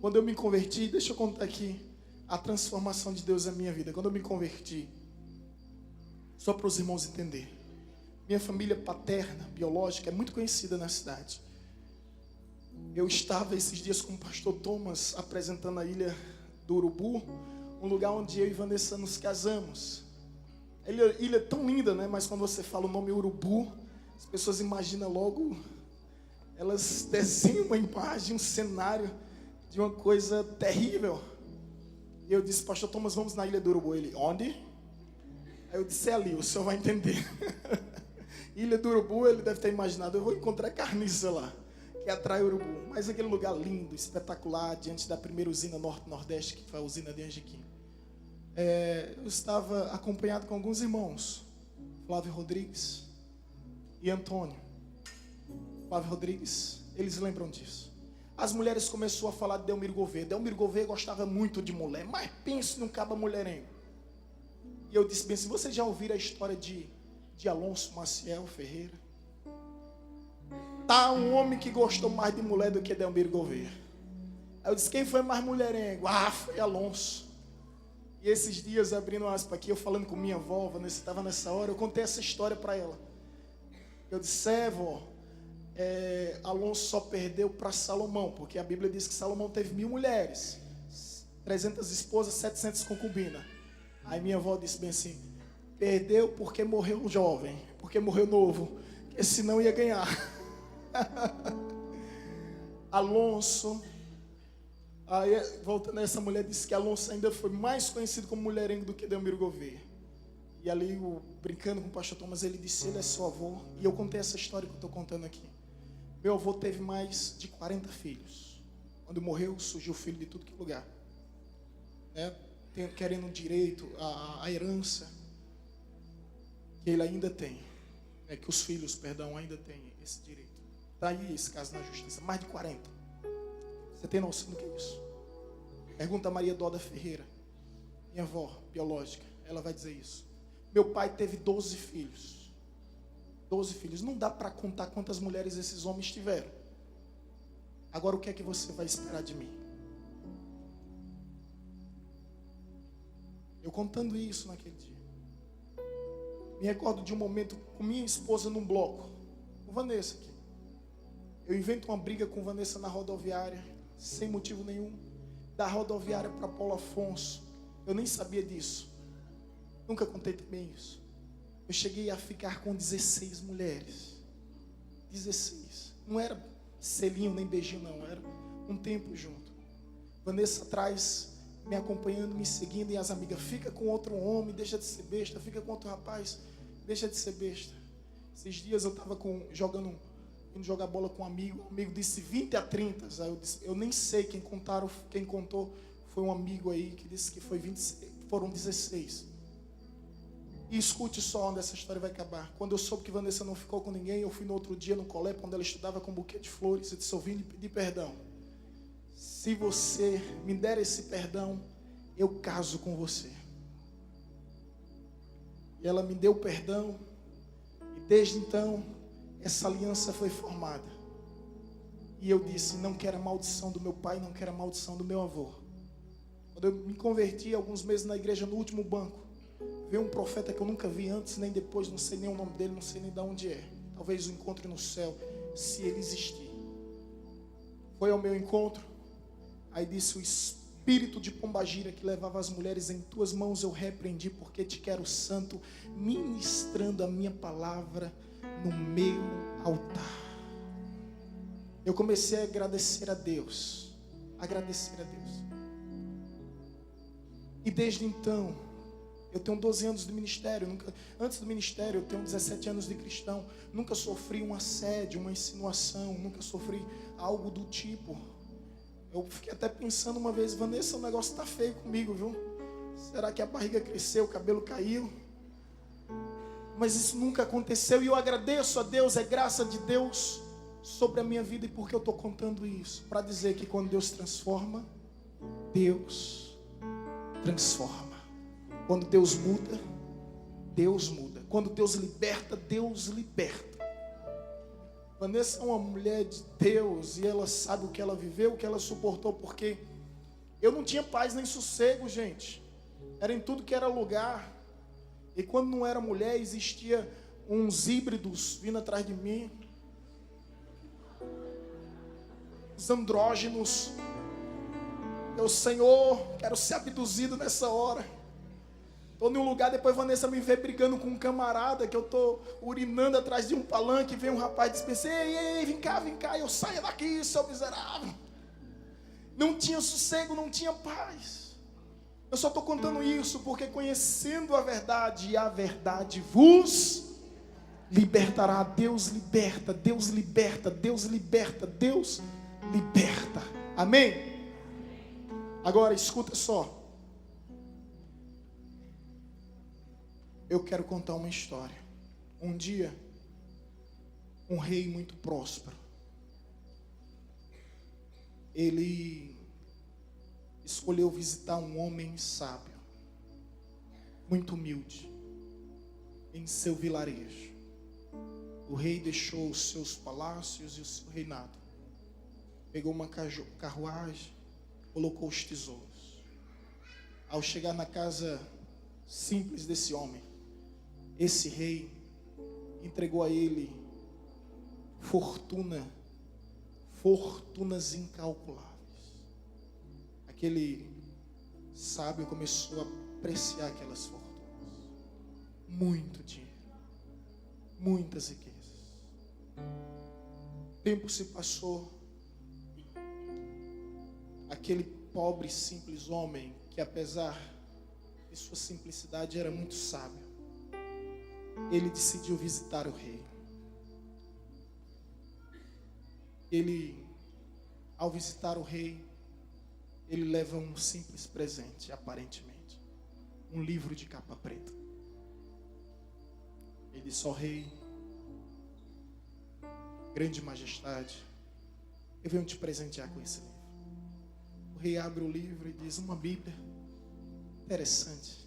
Quando eu me converti, deixa eu contar aqui a transformação de Deus na minha vida. Quando eu me converti, só para os irmãos entenderem, minha família paterna, biológica, é muito conhecida na cidade. Eu estava esses dias com o pastor Thomas apresentando a Ilha do Urubu, um lugar onde eu e Vanessa nos casamos. A ilha é tão linda, né? Mas quando você fala o nome Urubu, as pessoas imaginam logo, elas desenham uma imagem, um cenário de uma coisa terrível. E eu disse, pastor Thomas, vamos na Ilha do Urubu. Ele, onde? Aí eu disse, é ali, o senhor vai entender. Ilha do Urubu, ele deve ter imaginado, eu vou encontrar carniça lá, que atrai o urubu. Mas aquele lugar lindo, espetacular, diante da primeira usina Norte-Nordeste, que foi a usina de Angiquim. Eu estava acompanhado com alguns irmãos, Flávio Rodrigues e Antônio. Flávio Rodrigues, eles lembram disso. As mulheres começaram a falar de Delmiro Gouveia. Delmiro Gouveia gostava muito de mulher, mas pense num caba mulherengo. E eu disse bem assim, vocês já ouviram a história de Alonso Maciel Ferreira? Tá um homem que gostou mais de mulher do que Delmiro Gouveia. Aí eu disse, quem foi mais mulherengo? Ah, foi Alonso. E esses dias, abrindo aspas aqui, eu falando com minha avó, Vanessa estava nessa hora, eu contei essa história para ela. Eu disse, vó, Alonso só perdeu para Salomão, porque a Bíblia diz que Salomão teve 1000 mulheres, 300 esposas, 700 concubinas. Aí minha avó disse bem assim, perdeu porque morreu jovem, porque morreu novo, porque senão ia ganhar. Alonso, aí voltando a essa mulher, disse que Alonso ainda foi mais conhecido como mulherengo do que Delmiro Gouveia. E ali, brincando com o pastor Thomas, ele disse, ele é seu avô. E eu contei essa história que eu estou contando aqui. Meu avô teve mais de 40 filhos. Quando morreu, surgiu filho de tudo que é lugar, né? Querendo direito, a herança que ele ainda tem, que os filhos, ainda têm esse direito. Está aí esse caso na justiça, mais de 40. Você tem noção do que é isso? Pergunta a Maria Doda Ferreira, minha avó biológica, ela vai dizer isso. Meu pai teve 12 filhos. 12 filhos. Não dá para contar quantas mulheres esses homens tiveram. Agora o que é que você vai esperar de mim? Eu contando isso naquele dia, me recordo de um momento com minha esposa num bloco, com Vanessa aqui. Eu invento uma briga com Vanessa na rodoviária, sem motivo nenhum, da rodoviária para Paulo Afonso. Eu nem sabia disso. Nunca contei também isso. Eu cheguei a ficar com 16 mulheres. 16. Não era selinho nem beijinho, não. Era um tempo junto. Vanessa atrás, me acompanhando, me seguindo. E as amigas, fica com outro homem, deixa de ser besta. Fica com outro rapaz, deixa de ser besta. Esses dias eu estava indo jogar bola com um amigo disse 20-30. Aí eu disse, eu nem sei quem contou foi um amigo aí que disse que foi 26, foram 16. E escute só onde essa história vai acabar. Quando eu soube que Vanessa não ficou com ninguém, eu fui no outro dia no colégio, onde ela estudava, com um buquê de flores. Eu disse, eu vim lhe pedir perdão. Se você me der esse perdão, eu caso com você. E ela me deu perdão. E desde então, essa aliança foi formada. E eu disse, não quero a maldição do meu pai, não quero a maldição do meu avô. Quando eu me converti, alguns meses na igreja, no último banco, veio um profeta que eu nunca vi antes, nem depois, não sei nem o nome dele, não sei nem de onde é. Talvez o encontre no céu, se ele existir. Foi ao meu encontro, aí disse, o espírito de pombagira que levava as mulheres em tuas mãos eu repreendi, porque te quero santo, ministrando a minha palavra no meu altar. Eu comecei a agradecer a Deus. E desde então, eu tenho 12 anos de ministério. Antes do ministério, eu tenho 17 anos de cristão. Nunca sofri um assédio, uma insinuação. Nunca sofri algo do tipo. Eu fiquei até pensando uma vez, Vanessa, o negócio está feio comigo, viu? Será que a barriga cresceu, o cabelo caiu? Mas isso nunca aconteceu. E eu agradeço a Deus, é graça de Deus sobre a minha vida. E por que eu estou contando isso? Para dizer que quando Deus transforma, Deus transforma. Quando Deus muda, Deus muda. Quando Deus liberta, Deus liberta. Vanessa é uma mulher de Deus e ela sabe o que ela viveu, o que ela suportou, porque eu não tinha paz nem sossego, gente. Era em tudo que era lugar. E quando não era mulher, existia uns híbridos vindo atrás de mim. Os andrógenos. Eu, Senhor, quero ser abduzido nessa hora. Estou em um lugar, depois Vanessa me vê brigando com um camarada, que eu estou urinando atrás de um palanque, vem um rapaz e diz, ei, vem cá, eu saio daqui, seu miserável. Não tinha sossego, não tinha paz. Eu só estou contando isso porque conhecendo a verdade, e a verdade vos libertará. Deus liberta, Deus liberta, Deus liberta, Deus liberta. Amém? Agora escuta só. Eu quero contar uma história. Um dia, um rei muito próspero, ele escolheu visitar um homem sábio, muito humilde, em seu vilarejo. O rei deixou os seus palácios e o seu reinado. Pegou uma carruagem, colocou os tesouros. Ao chegar na casa simples desse homem, esse rei entregou a ele fortunas incalculáveis. Aquele sábio começou a apreciar aquelas fortunas. Muito dinheiro, muitas riquezas. O tempo se passou. Aquele pobre, simples homem, que apesar de sua simplicidade era muito sábio, ele decidiu visitar o rei. Ele, ao visitar o rei, ele leva um simples presente, aparentemente, um livro de capa preta. Ele disse ao rei, grande majestade, eu venho te presentear com esse livro. O rei abre o livro e diz, uma Bíblia, interessante.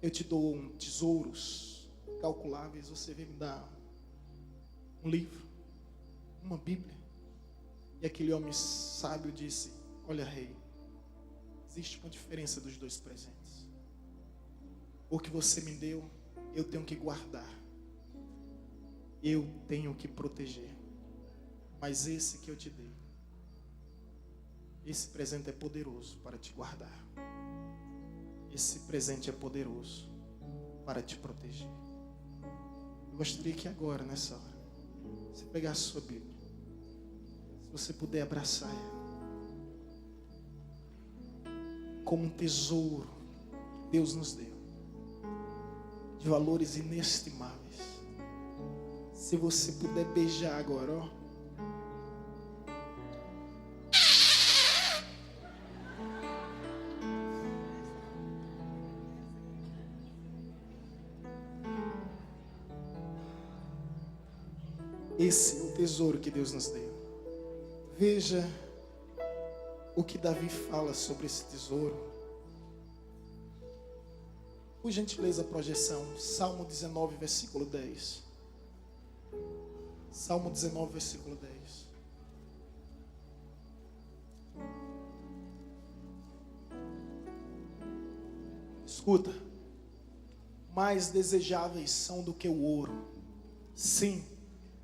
Eu te dou tesouros calculáveis, você vem me dar um livro, uma Bíblia. E aquele homem sábio disse, olha rei, existe uma diferença dos dois presentes. O que você me deu, eu tenho que guardar, eu tenho que proteger. Mas esse que eu te dei, esse presente é poderoso para te guardar. Esse presente é poderoso para te proteger. Eu gostaria que agora, nessa hora, Você pegar a sua Bíblia, se você puder abraçar ela como um tesouro que Deus nos deu, de valores inestimáveis. Se você puder beijar agora, ó. Esse é o tesouro que Deus nos deu. Veja o que Davi fala sobre esse tesouro. Por gentileza, a projeção. Salmo 19, versículo 10. Salmo 19, versículo 10. Escuta. Mais desejáveis são do que o ouro. Sim,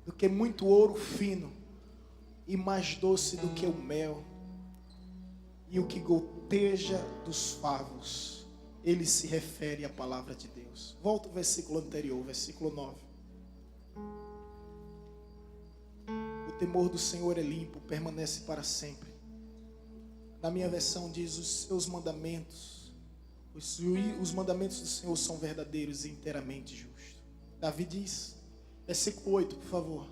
do que muito ouro fino, e mais doce do que o mel, e o que goteja dos favos. Ele se refere à palavra de Deus. Volta ao versículo anterior, versículo 9. O temor do Senhor é limpo, permanece para sempre. Na minha versão diz: os seus mandamentos, os mandamentos do Senhor são verdadeiros e inteiramente justos. Davi diz, versículo 8, por favor: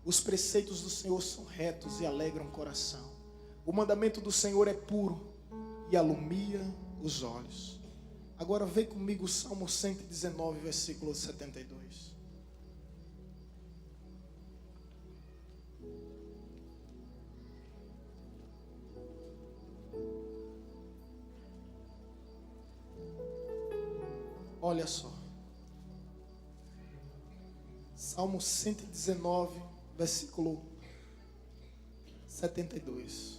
os preceitos do Senhor são retos e alegram o coração. O mandamento do Senhor é puro e alumia os olhos. Agora vem comigo o Salmo 119, versículo 72. Olha só. Salmo 119, versículo 72.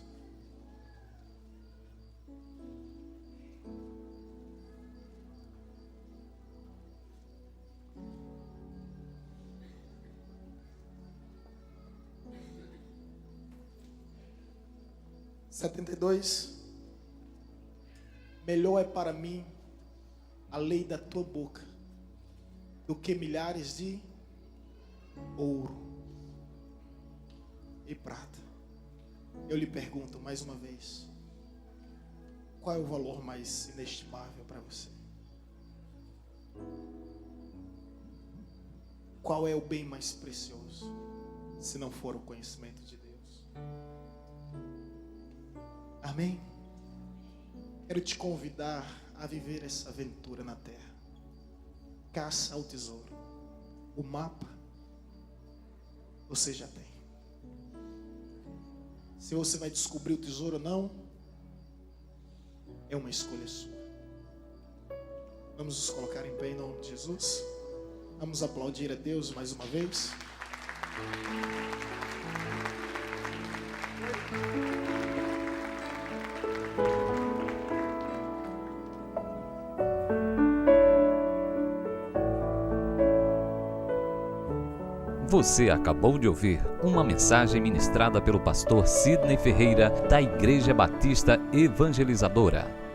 Melhor é para mim a lei da tua boca do que milhares de ouro e prata. Eu lhe pergunto mais uma vez: qual é o valor mais inestimável para você? Qual é o bem mais precioso, se não for o conhecimento de Deus? Amém? Quero te convidar a viver essa aventura na terra. Caça ao tesouro. O mapa você já tem. Se você vai descobrir o tesouro ou não, é uma escolha sua. Vamos nos colocar em pé em nome de Jesus. Vamos aplaudir a Deus mais uma vez. Você acabou de ouvir uma mensagem ministrada pelo pastor Sidney Ferreira, da Igreja Batista Evangelizadora.